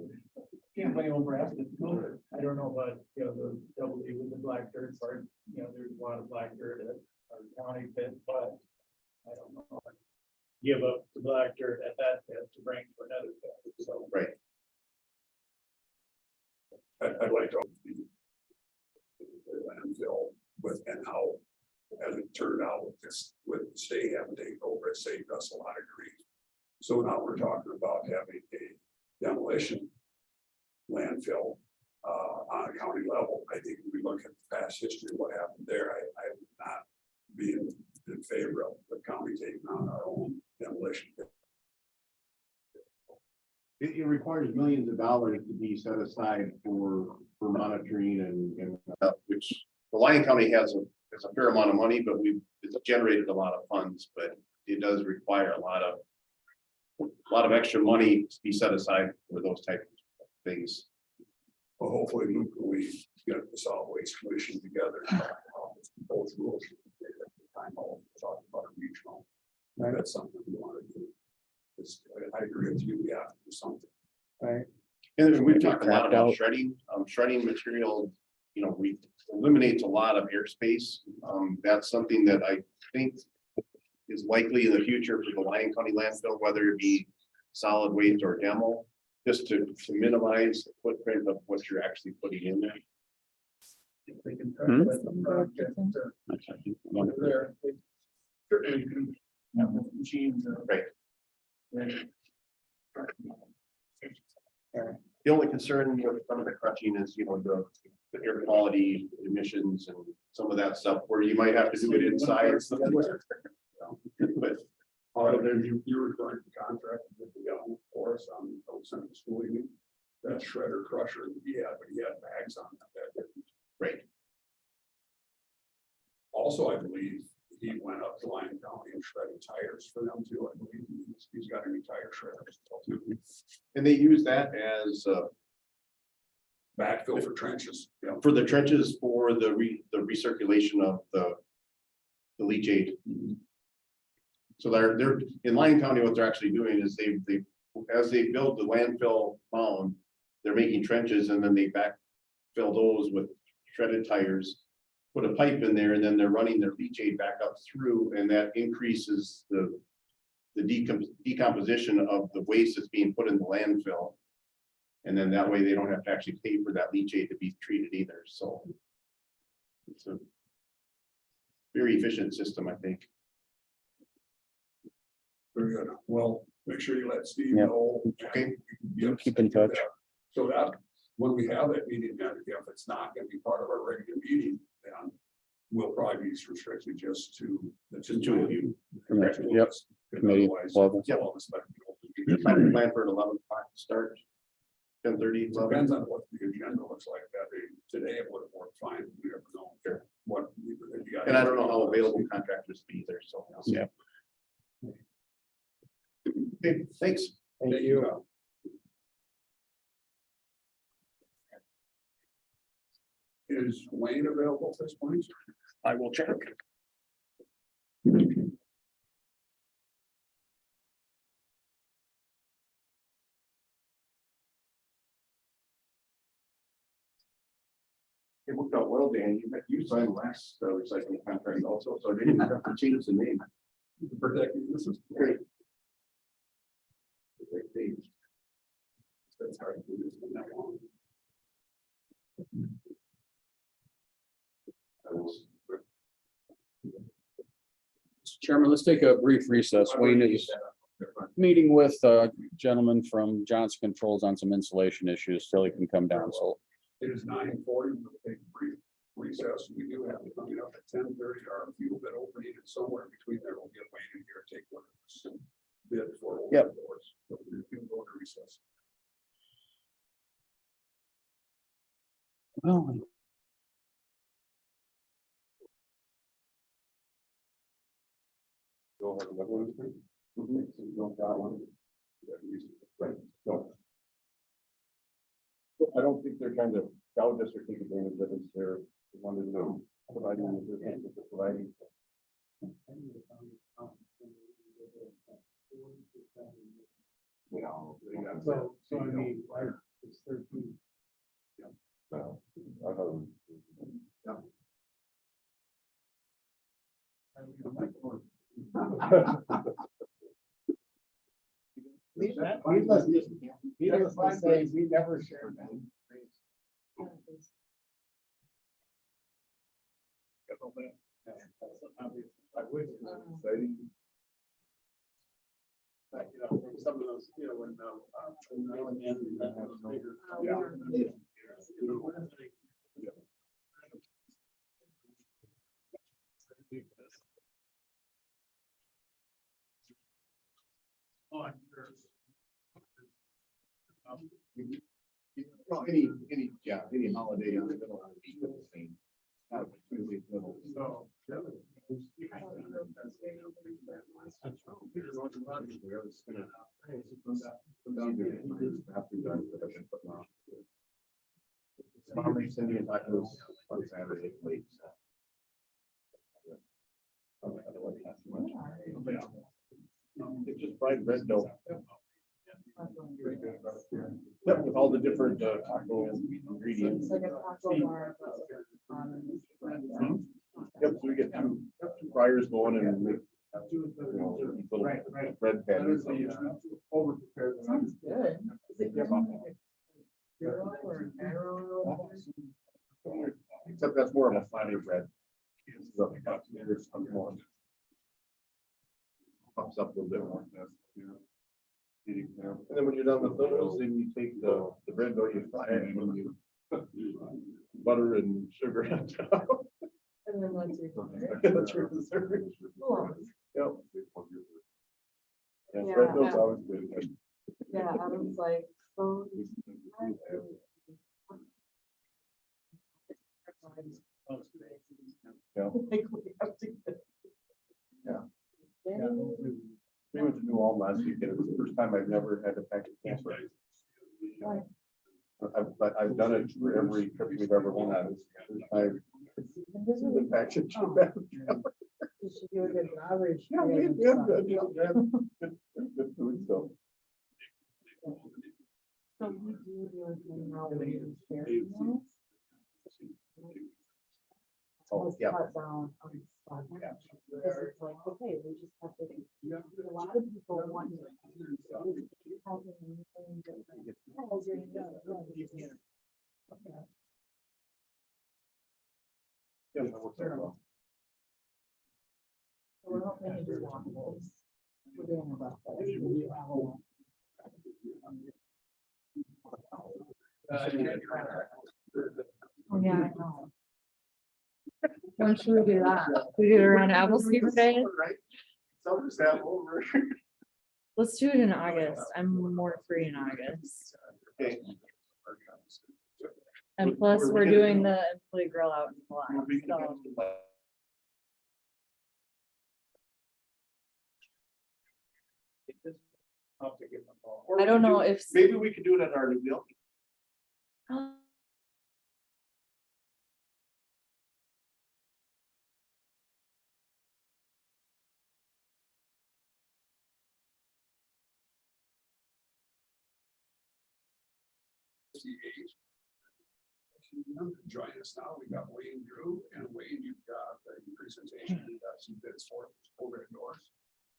Can't blame them for asking to go there. I don't know about, the double D with the black dirt part, there's a lot of black dirt at our county pit, but I don't know. Give up the black dirt at that pit to bring to another pit, so. Right. I'd like to. Landfill with, and how, as it turned out with this, with the state having taken over, it saved us a lot of grief. So now we're talking about having a demolition landfill on on a county level, I think if we look at the past history of what happened there, I would not be in favor of the county taking on our own demolition. It requires millions of dollars to be set aside for monitoring and which the Lyon County has a fair amount of money, but it's generated a lot of funds, but it does require a lot of extra money to be set aside for those type of things. Well, hopefully, Luke, we get the solid waste commission together. Both rules. Talk about a regional. That's something we want to do. I agree with you, yeah, do something. Right. And we've talked a lot Cracked about out. shredding material, we eliminates a lot of airspace. That's something that I think is likely in the future for the Lyon County landfill, whether it be solid waste or demo, just to minimize the footprint of what you're actually putting in there. If they can talk about the project, there, they certainly can have the machines. Right. Right. The only concern with some of the crushing is, the air quality emissions and some of that stuff where you might have to do it inside. But Then you were referring to contract with the young forest on Central School, you mean? That shredder crusher, but he had bags on that. right, Also, I believe he went up to Lyon County and shredded tires for them too. I believe he's got a new tire shredder too. and they use that as Backfill for trenches. Yeah. for the trenches for the recirculation of the leachate. So they're in Lyon County, what they're actually doing is as they build the landfill mound, they're making trenches and then they backfill those with shredded tires, put a pipe in there, and then they're running their leachate back up through, and that increases the decomposition of the waste that's being put in the landfill. And then that way they don't have to actually pay for that leachate to be treated either, so. It's a very efficient system, I think. Very good. Well, make sure you let Steve Yep. know. Okay. Yeah, Keep in touch. So that, when we have that meeting, then if it's not gonna be part of our regular meeting, then we'll probably be restricted just to the two of you. Correct. Yep. Committee Otherwise, level. all of us might be open meeting. Plan for an 11 o'clock start. 10:30. Depends on what the agenda looks like that day. Today it would have worked fine. We never know. Sure. What. And I don't know how available contractors be either, so. Yeah. Okay, thanks. Thank you. Is Wayne available at this point? I will check. It worked out well, Dan. You signed last recycling contract also, so I didn't have to change the name. This is Great. That's hard to do this in that long. Chairman, let's take a brief recess. Wayne is meeting with a gentleman from Johnson Controls on some insulation issues, so he can come down. So It is 9:40. We'll take a brief recess. We do have it coming up at 10:30. Our fuel bid opening, and somewhere in between there, we'll get Wayne in here, take one of this bid for. Yep. doors. So we can go to recess. well, Go ahead, what one is it? No, that one. Right, no. I don't think they're trying to gouge us or take advantage of us. They're wanting to providing providing. So I mean, it's 13. No, I thought it was- Needless to say, we never shared that. I would, Exciting. some of those, when. Oh, yeah. Well, any holiday on the middle of the week is the same. Tuesday, middle. Mommy, Cindy and tacos on Saturday late. It's just fried bread dough. Yep, with all the different taco ingredients. It's like a taco bar, but, Yep, so we get two fryers going and make. Little bread patties. sounds good. Is it gyro or arrow? Except that's more of a flatty bread. This is pops up a little bit more. And then when you're done with those, then you take the bread dough, you fry it, and then you butter and sugar on top. And then that's your. That's your dessert. Cool. Yep. Yeah, Yeah. bread dough's always good. Yeah, Adam's like, so. Yeah. Like, we have to get- Yeah. Yeah. We went to New Ulm last weekend. It was the first time I've never had to pack a camper. I've done it for every trip we've ever went on. This is the package. You should do a good job, or you should Yeah, do we a had good good, job. good food, so. So we do a thing now where you share meals. Oh, Was yeah. cut down on stuff. Yeah. Because it's like, okay, we just have to, a lot of people want to. Yeah, that works out well. We're not going to do walkables. We're doing a lot. Oh, yeah, I know. When should we do that? We do it around Appleseed Day? Right. Summer's half over. Let's do it in August. I'm more free in August. Okay. And plus, we're doing the employee grill out in July. So I don't know if. Maybe we could do it at our new building. Join us now. We got Wayne Drew, and Wayne, you've got a presentation. You've got some bids for overhead doors.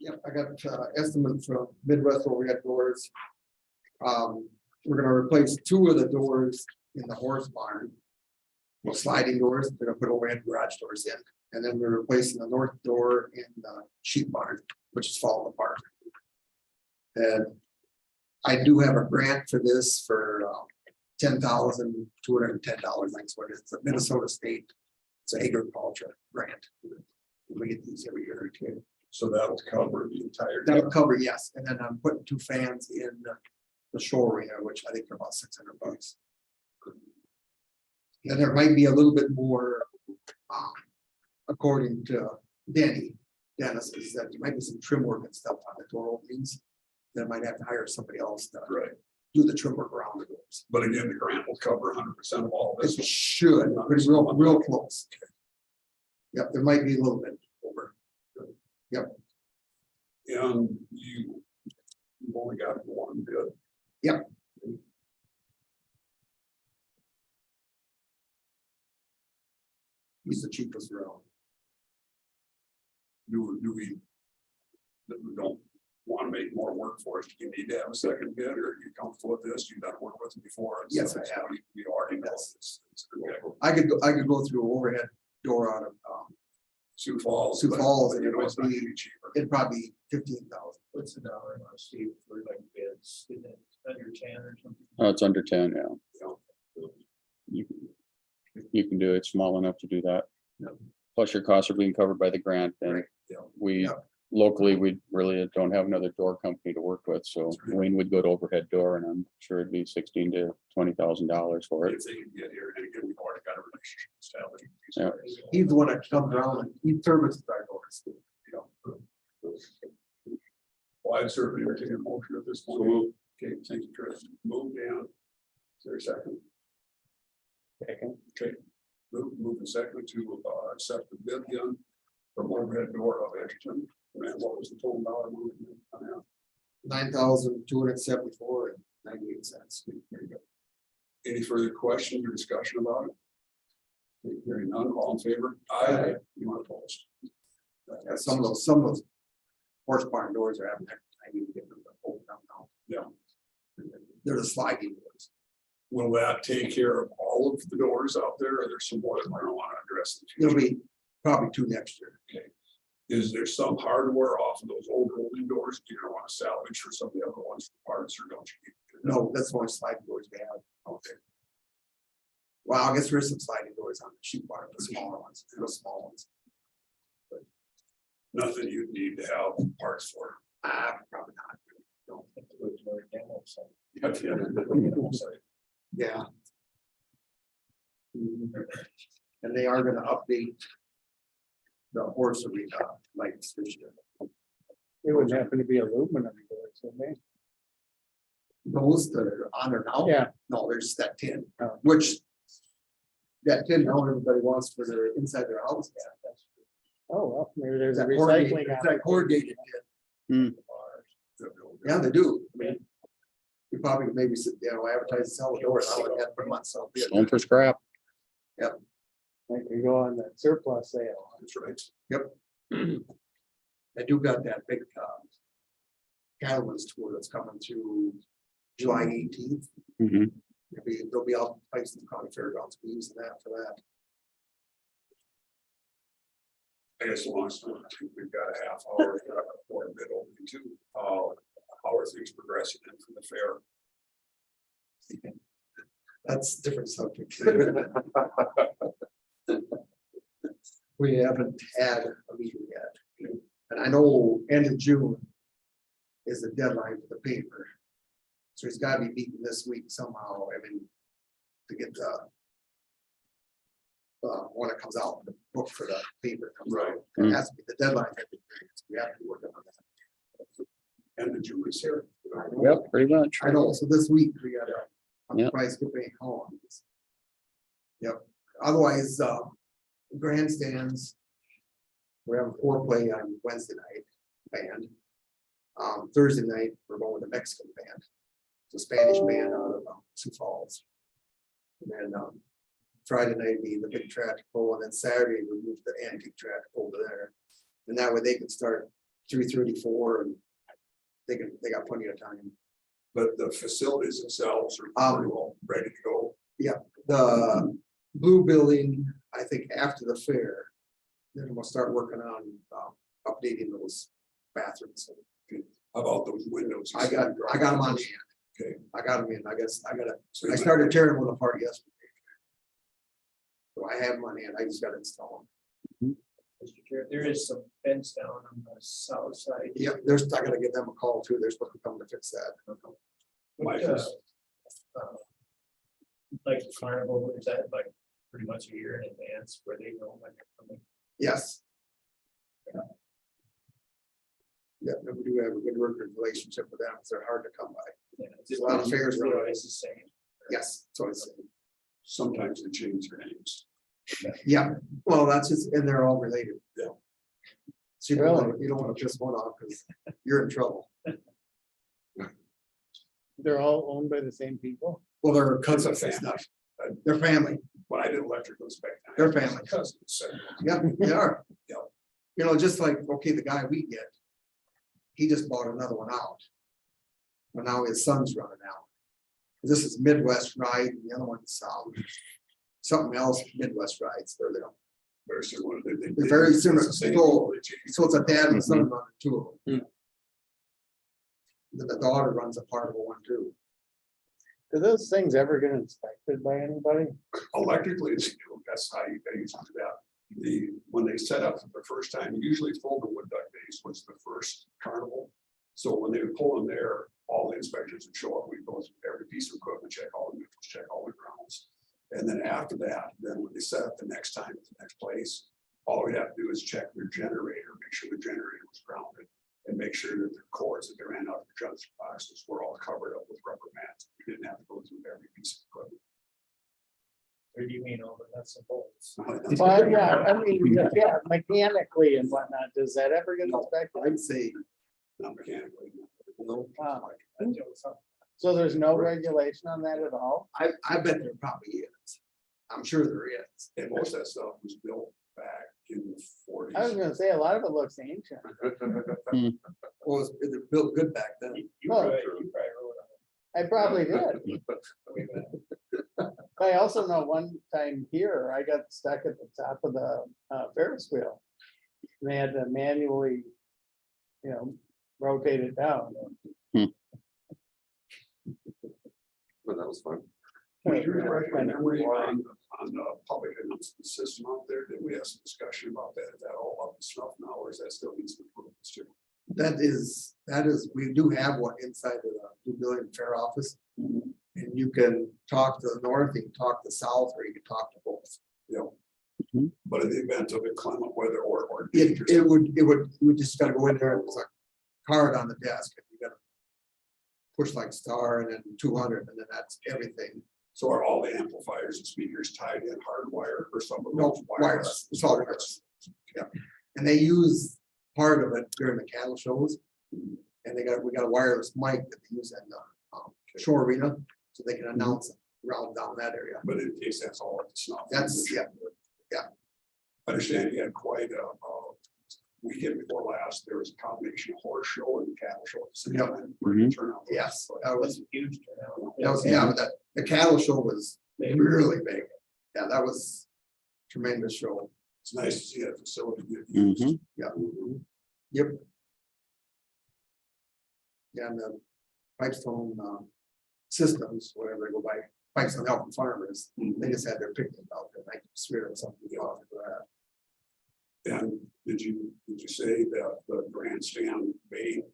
Yep, I got estimate from Midwest Overhead Doors. We're gonna replace two of the doors in the horse barn. Well, sliding doors, they're gonna put overhead garage doors in, and then we're replacing the north door in the sheep barn, which is falling apart. And I do have a grant for this for $10,210, that's what it's a Minnesota State. It's an agriculture grant. We get these every year too. So that'll cover the entire. That'll cover, yes, and then I'm putting two fans in the show arena, which I think are about $600. And there might be a little bit more, according to Dennis, is that there might be some trim work and stuff on the door openings. That might have to hire somebody else to do the trim work around the doors. But again, the grant will cover 100% of all this. It should, but it's real close. Yep, there might be a little bit over. And you've only got one bid. Yep. He's the cheapest around. Do we? That we don't want to make more work for us. Do you need to have a second bid, or are you comfortable with this? You've done work with it before. Yes, I have. You already know this. Okay. I could go through an overhead door out of Sioux Falls. Sioux but Falls, and you it know would it's not be- gonna cheaper. it'd probably be 15,000. What's the dollar amount, Steve, for like bids? Is it under 10 or something? It's under 10, yeah. You can do it small enough to do that. Yeah. Plus your costs are being covered by the grant and Right, yeah. we Yeah. locally, we really don't have another door company to work with. So That's right. Wayne would go to overhead door and I'm sure it'd be $16,000 to $20,000 for it. If they can get here, and again, we've already got a relationship established. with these Yeah. guys. He's the one that comes around and he services our doors. Well, I'd certainly entertain a motion at this point. Okay, thank you, Chris. Move down. Is there a second? Second. Okay, move and second to accept the bid again from overhead door of Edgerton. And what was the total dollar amount on that? $9,274.98. There you go. Any further questions or discussion about it? Okay, hearing none, all in favor? Aye. You want to post? Yeah, some of those horse barn doors are having, I need to get them to open up now. Yeah. They're the sliding doors. Will that take care of all of the doors out there? Or there's some more that I don't want to address? in the It'll future? be probably 2 next year. Okay. Is there some hardware off of those old rolling doors? Do you want to salvage for some of the other ones for parts or don't you? No, that's the only sliding doors we have. Okay. Well, I guess there is some sliding doors on the sheep barn, the smaller ones, the small ones. Nothing you'd need to have parts for. Probably not. No. At the end of the site. Yeah. And they are gonna update the horse arena lights this year. It would happen to be aluminum doors, wouldn't they? Those that are on there now? Yeah. No, there's that tin, Oh. which that tin now everybody wants for their inside their house. Oh, well, maybe there's a That corrugated, recycling. that corrugated tin. Yeah, they do. I mean, you probably maybe, advertise, sell the doors, I would have to put them on sale. Going for scrap. They can go on the surplus sale. That's right. I do got that big, Catalyst tour that's coming through July 18th. Mhm. They'll be out in Pipestone County Fairgrounds, be using that for that. I guess last one, I think we've got a half hour for a bit open too. How are things progressing in from the fair? That's a different subject. We haven't had a meeting yet. And I know end of June is the deadline for the paper. So he's gotta be meeting this week somehow, I mean, to get the when it comes out, the book for the paper comes out. It has to be the deadline. We have to be working on that. And the Julie's here. Yep, pretty much. I know, so this week we gotta. Yep. Price skipping home. Yep, otherwise, grandstands. We have a foreplay on Wednesday night, band. Thursday night, we're going with a Mexican band. It's a Spanish band out of Sioux Falls. And then, Friday night be the big traffic pole, and then Saturday we move the antique traffic over there. And that way they can start 3:34 and they got plenty of time. But the facilities themselves are pretty well ready to go. The blue building, I think after the fair, then we'll start working on updating those bathrooms. How about those windows? I got them on hand. Okay. I got them in, I So you started tearing one apart yesterday. So I have them on hand, I just gotta install Mr. Chair, there is some fence down on the south side. them. Yep, I gotta give them a call too, they're supposed to come to fix that. My Like the carnival, is that like pretty much a year in advance where they know when they're coming? Yes. Yeah, we do have a good working relationship with them, because they're hard to come by. Yeah, A lot of fairs are- Realize the same. Yes, so it's, Sometimes they change their names. yeah, well, that's just, and they're all related. Yeah. So you don't want to piss one off, because you're in trouble. They're all owned by the same people. Well, they're cousins, It's a it's not, family. they're family, When I did electrical inspecting. They're family. Cousins. So yeah, they are. Yeah. You know, just like, okay, the guy we get, he just bought another one out. But now his son's running out. This is Midwest Ride, and the other one's something else, Midwest Rides, they're there. Very similar. They're very similar. It's the same. So it's a dad and son running two of them. Then the daughter runs a part of one too. Do those things ever get inspected by anybody? Electrically, that's how you use that. When they set up for the first time, usually Fulton Wood Duck Days was the first carnival. So when they would pull in there, all the inspectors would show up, we'd go through every piece of equipment, check all the neutrals, check all the grounds. And then after that, then when they set up the next time at the next place, all we have to do is check their generator, make sure the generator was grounded. And make sure that the cords that they ran out of the junction boxes were all covered up with rubber mats. We didn't have to go through every piece of equipment. What do you mean over nuts and bolts? Well, yeah, I mean, yeah, mechanically and whatnot, does that ever get inspected? I'd say, Not mechanically. no, Wow. Until something. So there's no regulation on that at all? I bet there probably is. I'm sure there is. And most of that stuff was built back in the I was forties. gonna say, a lot of it looks ancient. Well, it built good back then. You Well- probably wrote on I probably did. it. I also know one time here, I got stuck at the top of the Ferris wheel. And they had to manually, rotate it down. But that was fun. We do refresh my memory on the public announcement system out there. Did we have some discussion about that? Is that all up to snuff now, or is that still needs improvements too? That is, we do have one inside the Blue Billion Fair office. And you can talk to the north, you can talk to the south, or you can talk to both. You know. Mhm. But in the event of inclement weather or. It would just gotta go in there and it's a card on the desk and you gotta push like star and then 200 and then that's everything. So are all the amplifiers and speakers tied in hardwired or some of No, those wireless, it's all wireless. Yeah, and they use part of it during the cattle shows. And we got a wireless mic that they use in the shore arena, so they can announce it around down that area. But in case that's all up to snuff. That's, yeah. I understand you had quite a weekend before last, there was a combination of horse show and cattle show. at the same Yep. time. Where did the turnout was? Yes, that That was, was a huge turnout. yeah, but the cattle show was really big. Yeah, that was tremendous show. It's nice to see that facility get used. Mhm. Yeah. Yep. Yeah, and the Pipestone systems, whatever they go by, Pipestone Helping Farmers, they just had their picnic out there, like spirit something off of that. And did you say that the grandstand main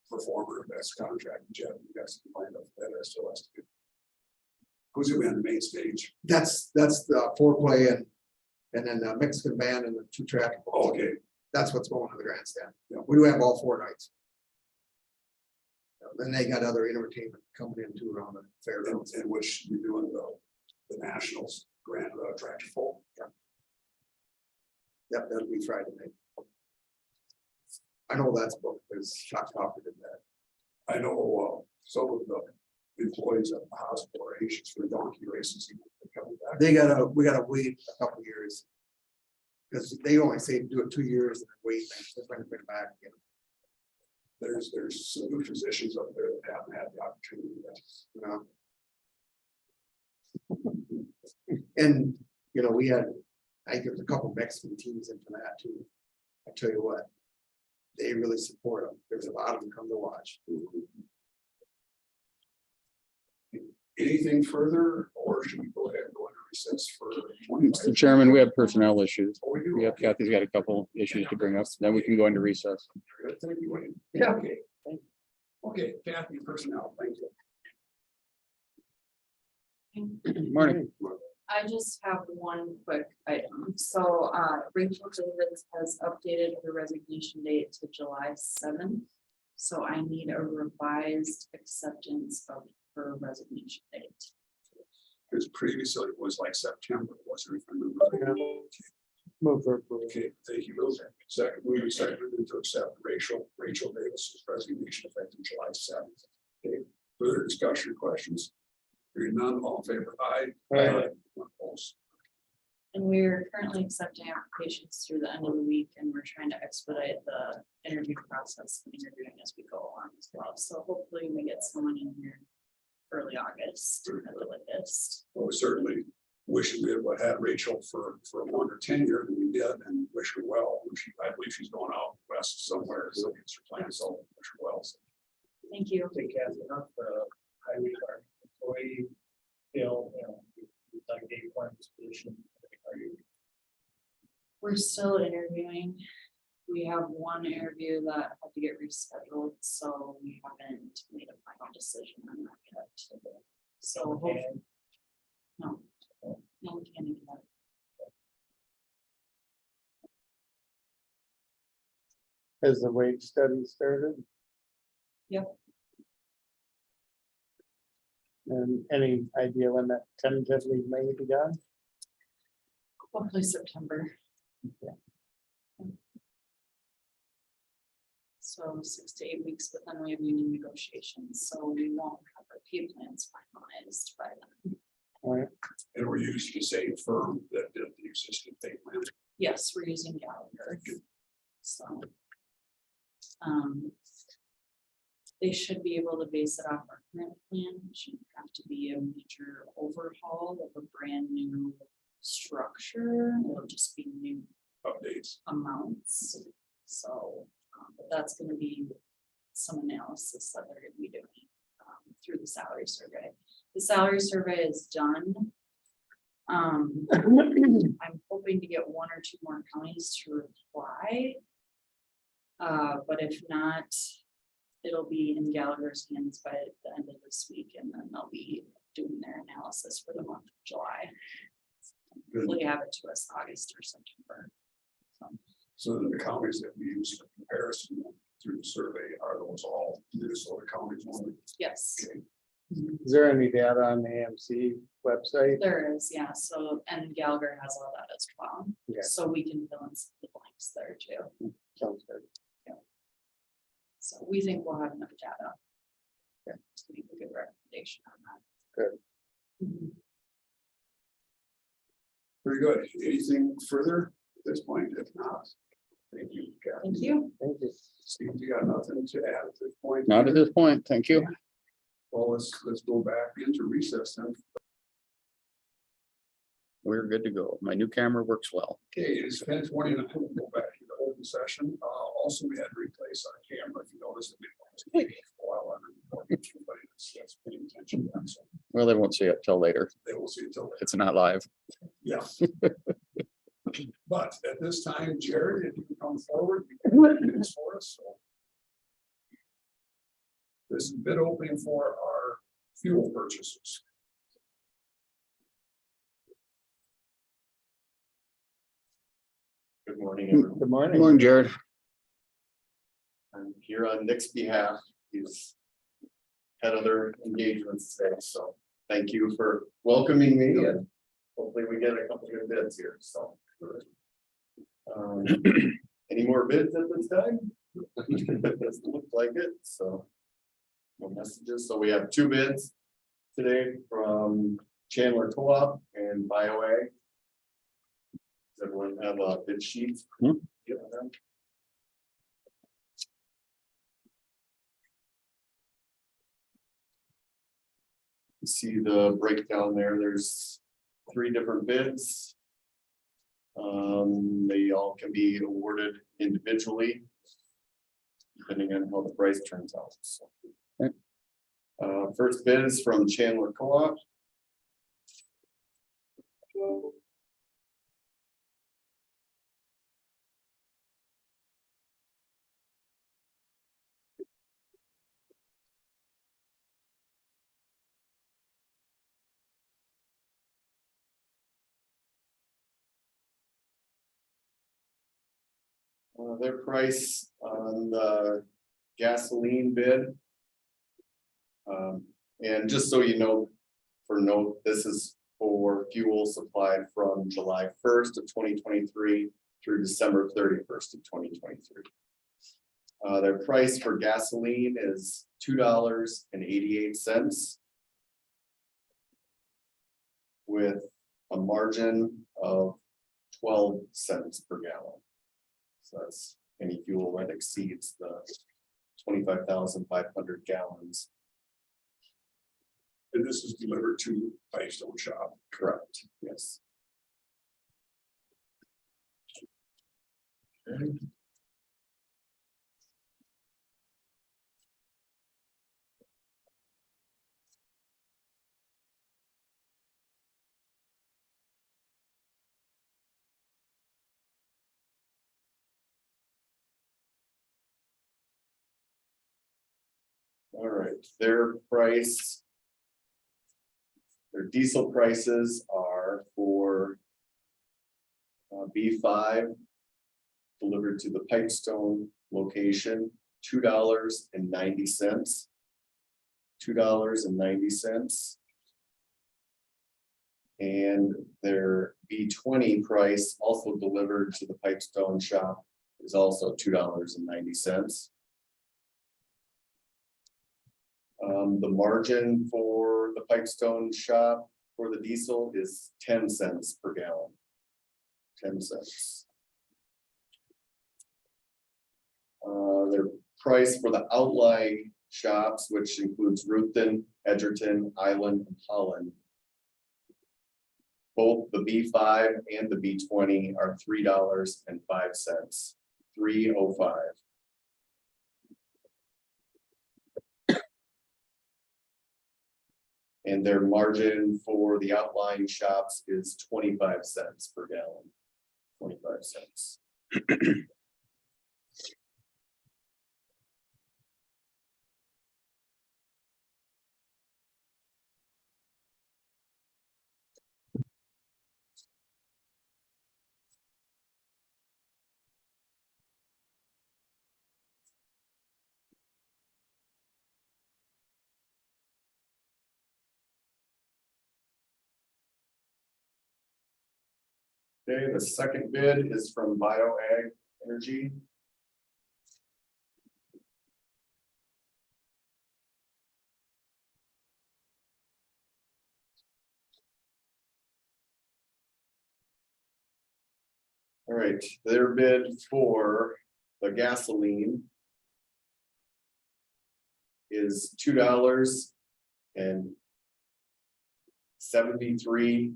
performer, that's contract, Jeff, you guys can find out that still has to be. Who's gonna be on the main stage? That's the foreplay and then the Mexican band and the 2-track. Oh, okay, That's what's going on the grandstand. Yeah. We do have all 4 nights. Then they got other entertainment coming in too around the fair. in which you're doing the Nationals Grand Tractor Pull. Yep, that'll be Friday night. I know that's booked, because Shock Talker did that. I know some of the employees at the hospital are anxious for the donkey races. Coming back. We gotta wait a couple years. Because they only say do it 2 years and then wait, and then bring it back again. There's some new physicians up there that haven't had the opportunity. And, we had, I think there's a couple Mexican teams into that too. I tell you what, they really support them. There's a lot of them come to watch. Anything further, or should we go ahead and go into recess for? Mr. Chairman, we have personnel issues. Oh, we do? We have Kathy's got a couple issues to bring up, then we can go into recess. Good, thank you, Wayne. Yeah. Okay. Okay, Kathy, personnel, thank you. Morning. I just have one quick item. So Rachel Davis has updated her resignation date to July 7th. So I need a revised acceptance of her resignation date. Because previously it was like September, wasn't it? If I remember. Move for approval. Okay, thank you, Will. Second, we seconded to accept Rachel Davis's resignation effective July 7th. Okay, further discussion or questions? Hearing none, all in favor, aye. Aye. Opposed. And we're currently accepting applications through the end of the week, and we're trying to expedite the interview process and interviewing as we go along as well. So hopefully we get someone in here early August at the latest. Well, we certainly wish we had Rachel for a longer tenure than we did, and wish her well. I believe she's going out west somewhere, so it's her plan, so wish her well. So Thank you. Take Kathy up, highway department employee We're still interviewing. We have one interview that had to get rescheduled, so we haven't made a final decision on that yet. So, hopefully- no. No, we can't even have it. Has the wage study started? Yep. And any idea when that tentatively may be done? Hopefully September. So 6 to 8 weeks, but then we have union negotiations, so we won't have our pay plans finalized by then. All right, And we're using the same firm that did the existing pay plan. Yes, we're using Gallagher. So. They should be able to base it off our current plan. It shouldn't have to be a major overhaul of a brand new structure. It'll just be new Updates. amounts. So, but that's gonna be some analysis that they're gonna be doing through the salary survey. The salary survey is done. I'm hoping to get 1 or 2 more counties to reply. But if not, it'll be in Gallagher's hands by the end of this week, and then they'll be doing their analysis for the month of July. Hopefully have it to us August or September. So the counties that we use for comparison through the survey, are those all Minnesota counties only? Yes, Okay. is there any data on the AMC website? there is, yeah, so, and Gallagher has all that as well. Yeah. So we can fill in some of the blanks there too. Sounds good. So we think we'll have enough data. Yeah. To make a good recommendation on that. Good. Mhm. Very good. Anything further at this point? If not, thank you, Kathy. Thank you. Thank you. Steve, you got nothing to add at this point? Not at this point, thank you. Well, let's go back into recess then. We're good to go. My new camera works well. Okay, it's 10:29. We'll go back to the open session. Also, we had to replace our camera. If you notice, while I'm recording, everybody that's paying attention. So Well, they won't see it till later. they will see until later. It's not live. Yeah. But at this time, Jared, if you can come forward, you can make minutes for us. So this is bid opening for our fuel purchases. Good morning, everyone. Good morning. Morning, Jared. I'm here on Nick's behalf. He's had other engagements today, so thank you for welcoming me and hopefully we get a couple good bids here, so. Any more bids at this time? It doesn't look like it, so. No messages, so we have 2 bids today from Chandler Co-op and BioA. Does everyone have a bid sheet? Hmm. Yeah. You see the breakdown there, there's 3 different bids. They all can be awarded individually. Depending on how the price turns out, so. Okay. First bid is from Chandler Co-op. Their price on the gasoline bid. And just so you know, for note, this is for fuel supplied from July 1st of 2023 through December 31st of 2023. Their price for gasoline is $2.88 with a margin of 12 cents per gallon. So that's any fuel that exceeds the 25,500 gallons. And this is delivered to Pipestone shop. Correct, yes. All right, their price. Their diesel prices are for B5 delivered to the Pipestone location, $2.90. $2.90. And their B20 price also delivered to the Pipestone shop is also $2.90. The margin for the Pipestone shop for the diesel is 10 cents per gallon. 10 cents. Their price for the outlying shops, which includes Ruthven, Edgerton, Island, and Holland. Both the B5 and the B20 are $3.05. $3.05. And their margin for the outlying shops is 25 cents per gallon. 25 cents. Okay, the second bid is from BioAg Energy. All right, their bid for the gasoline is $2.73.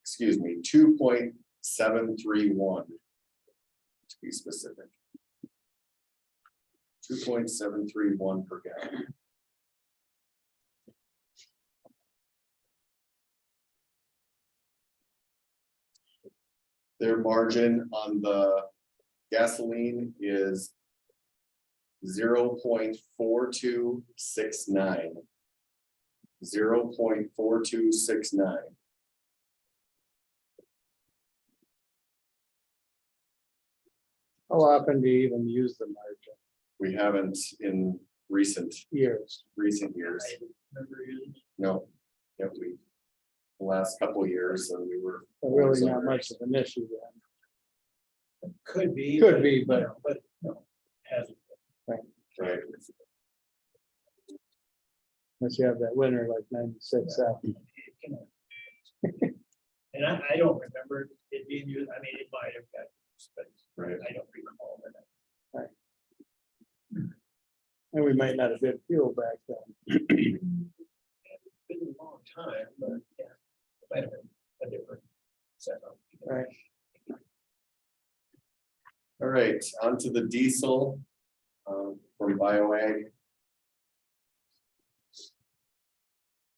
Excuse me, 2.731 to be specific. 2.731 per gallon. Their margin on the gasoline is 0.4269. 0.4269. How often do you even use the margin? We haven't in recent Years. years. I remember using. No. Yep, the last couple of years, and we were. So really not much of an issue then. Could be. Could be, but- you know, but no, hasn't. Right. Unless you have that winter like 96 out. And I don't remember it being used, I mean, it might have got, used, but Right. I don't recall that. And we might not have been fuel back then. It's been a long time, but yeah, it might have been a different setup. Right. All right, onto the diesel from BioAg.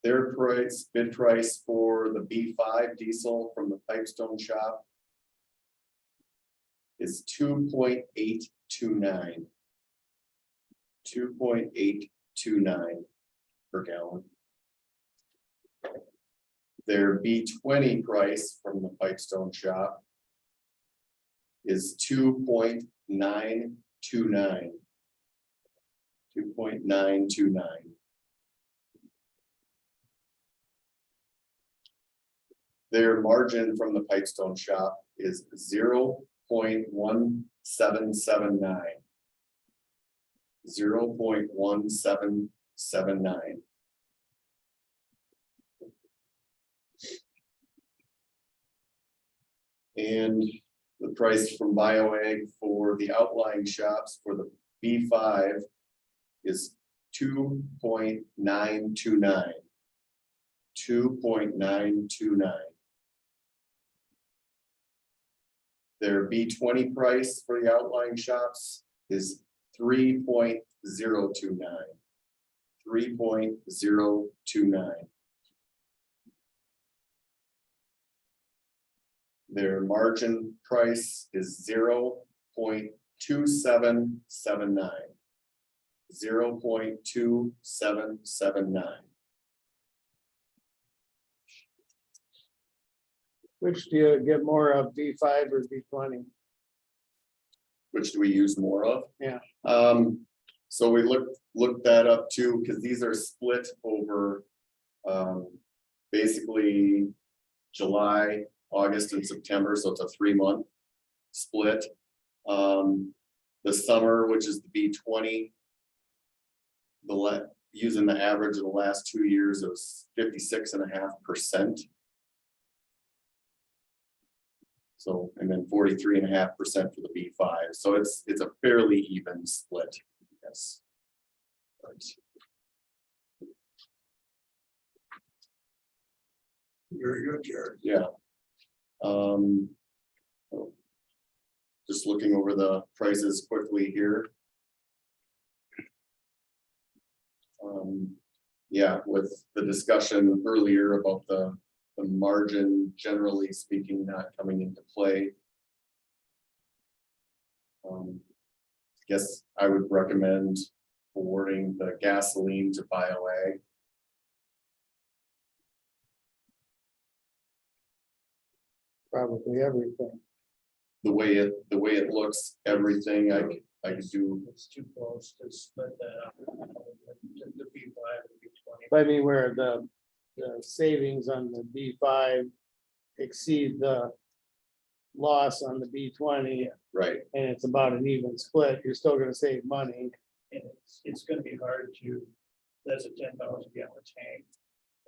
Their price, bid price for the B5 diesel from the Pipestone shop is 2.829. 2.829 per gallon. Their B20 price from the Pipestone shop is 2.929. 2.929. Their margin from the Pipestone shop is 0.1779. 0.1779. And the price from BioAg for the outlying shops for the B5 is 2.929. 2.929. Their B20 price for the outlying shops is 3.029. 3.029. Their margin price is 0.2779. 0.2779. Which do you get more of, B5 or B20? Which do we use more of? Yeah. So we looked that up too, because these are split over, basically July, August and September, so it's a 3-month split. The summer, which is the B20. Using the average of the last 2 years, it was 56.5%. So, and then 43.5% for the B5. So it's a fairly even split, yes. But Very good, Jared. yeah. Just looking over the prices quickly here. Yeah, with the discussion earlier about the margin, generally speaking, not coming into play. I guess I would recommend awarding the gasoline to BioAg. Probably everything. The way it looks, everything I could do. It's too close to split that up. The B5 and B20. But I mean, where the savings on the B5 exceed the loss on the B20, Right, and it's about an even split, you're still gonna save money. And it's gonna be hard to, that's a 10,000 gallon tank.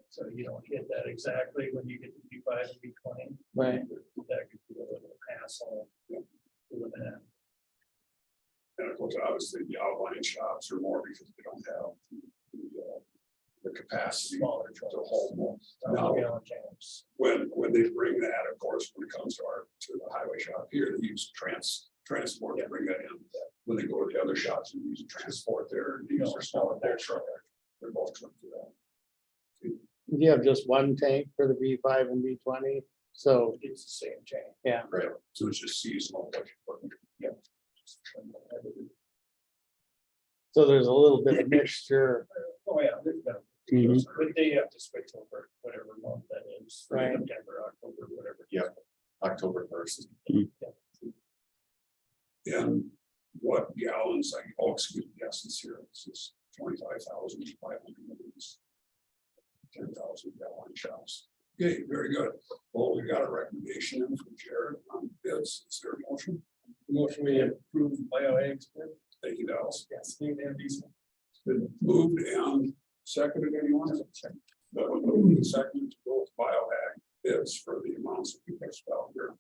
So you don't hit that exactly when you get to B5 and B20. Right. That could be a little hassle. Doing that. And of course, obviously, the outlying shops are more because they don't have the capacity Smaller to trucks. hold more. 1,000 gallon tanks. When they bring that, of course, when it comes to the highway shop here, they use transport to bring that in. When they go to the other shops and use transport there, and use their smaller truck, they're both coming to that. You have just one tank for the B5 and B20, so, It's the same tank. yeah. right. So it's just seasonal. So there's a little bit of mixture. Oh, yeah. there's no- Mhm. But they have to switch over whatever month that is. Right. September, October, whatever. Yeah. October 1st. And what gallons, like, oh, excuse me, yes, it's here, this is 25,500 liters. 10,000 gallon shops. Okay, very good. Well, we got a recommendation in from Jared on bids. Is there a motion? Motion we approve BioAg. Thank you, Dallas. Yes, and diesel. It's been moved and seconded, anyone? That was moved and seconded to go with BioAg bids for the amounts that we have out here.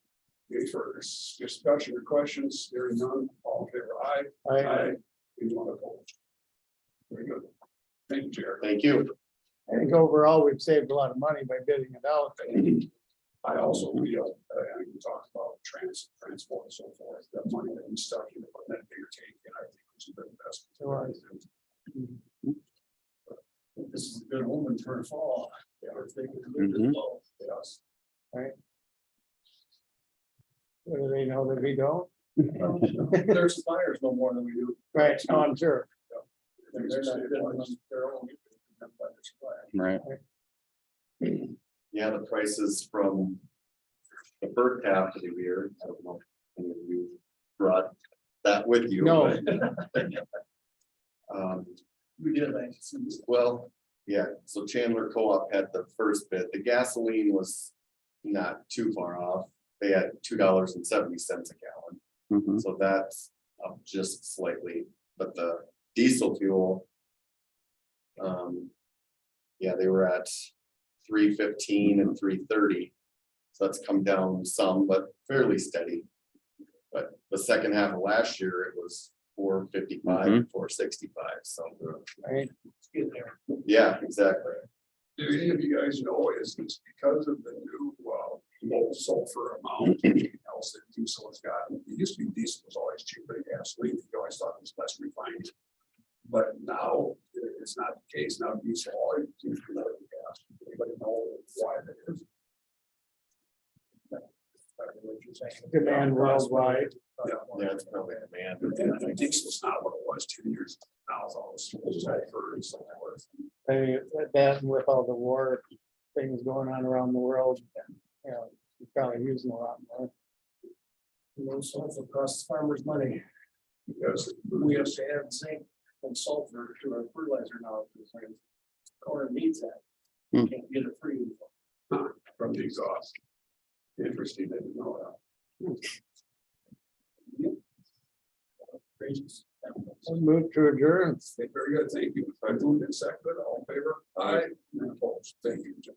Any further discussion or questions? Hearing none, all in favor, aye. Anyone opposed? Very good. Thank you, Jared. Thank you. I think overall, we've saved a lot of money by bidding it out. I also feel, I think we talked about transport and so forth, that money that we stuck in that bigger tank, and I think it's a good investment. This is a good omen for fall. Yeah. We're thinking a little bit low. Yes. What do they know that we don't? Their suppliers know more than we do. Right, oh, I'm sure. They're not bidding on their own. They're by their supplier. Right. Yeah, the prices from the first half of the year, I don't know if any of you brought that with you. No. but, We did like. Well, yeah, so Chandler Co-op had the first bid. The gasoline was not too far off. They had $2.70 a gallon. Mhm. So that's up just slightly, but the diesel fuel. Yeah, they were at $3.15 and $3.30. So that's come down some, but fairly steady. But the second half of last year, it was $4.55 and $4.65. So, Right. It's good there. yeah, exactly. Do any of you guys know, is this because of the new, low sulfur amount, anything else that diesel has gotten? It used to be diesel was always cheaper than gasoline, you always thought it was less refined. But now, it's not the case, now diesel always seems to be better than gas. Anybody know why that is? What you're saying. Demand worldwide. Yeah, it's probably demand. And diesel's not what it was 10 years ago. Now allows all the schools to offer and so forth. I mean, that and with all the war things going on around the world, you know, you're probably using a lot more. Those also costs farmers money. Yes, We have to add zinc and sulfur to our fertilizer now, because our corn needs that. Hmm. Can't get it free. from the exhaust. Interesting, I didn't know that. Raises. Move to adjourn. Very good, thank you. I moved in second, all in favor? Aye. And opposed, thank you, Jim.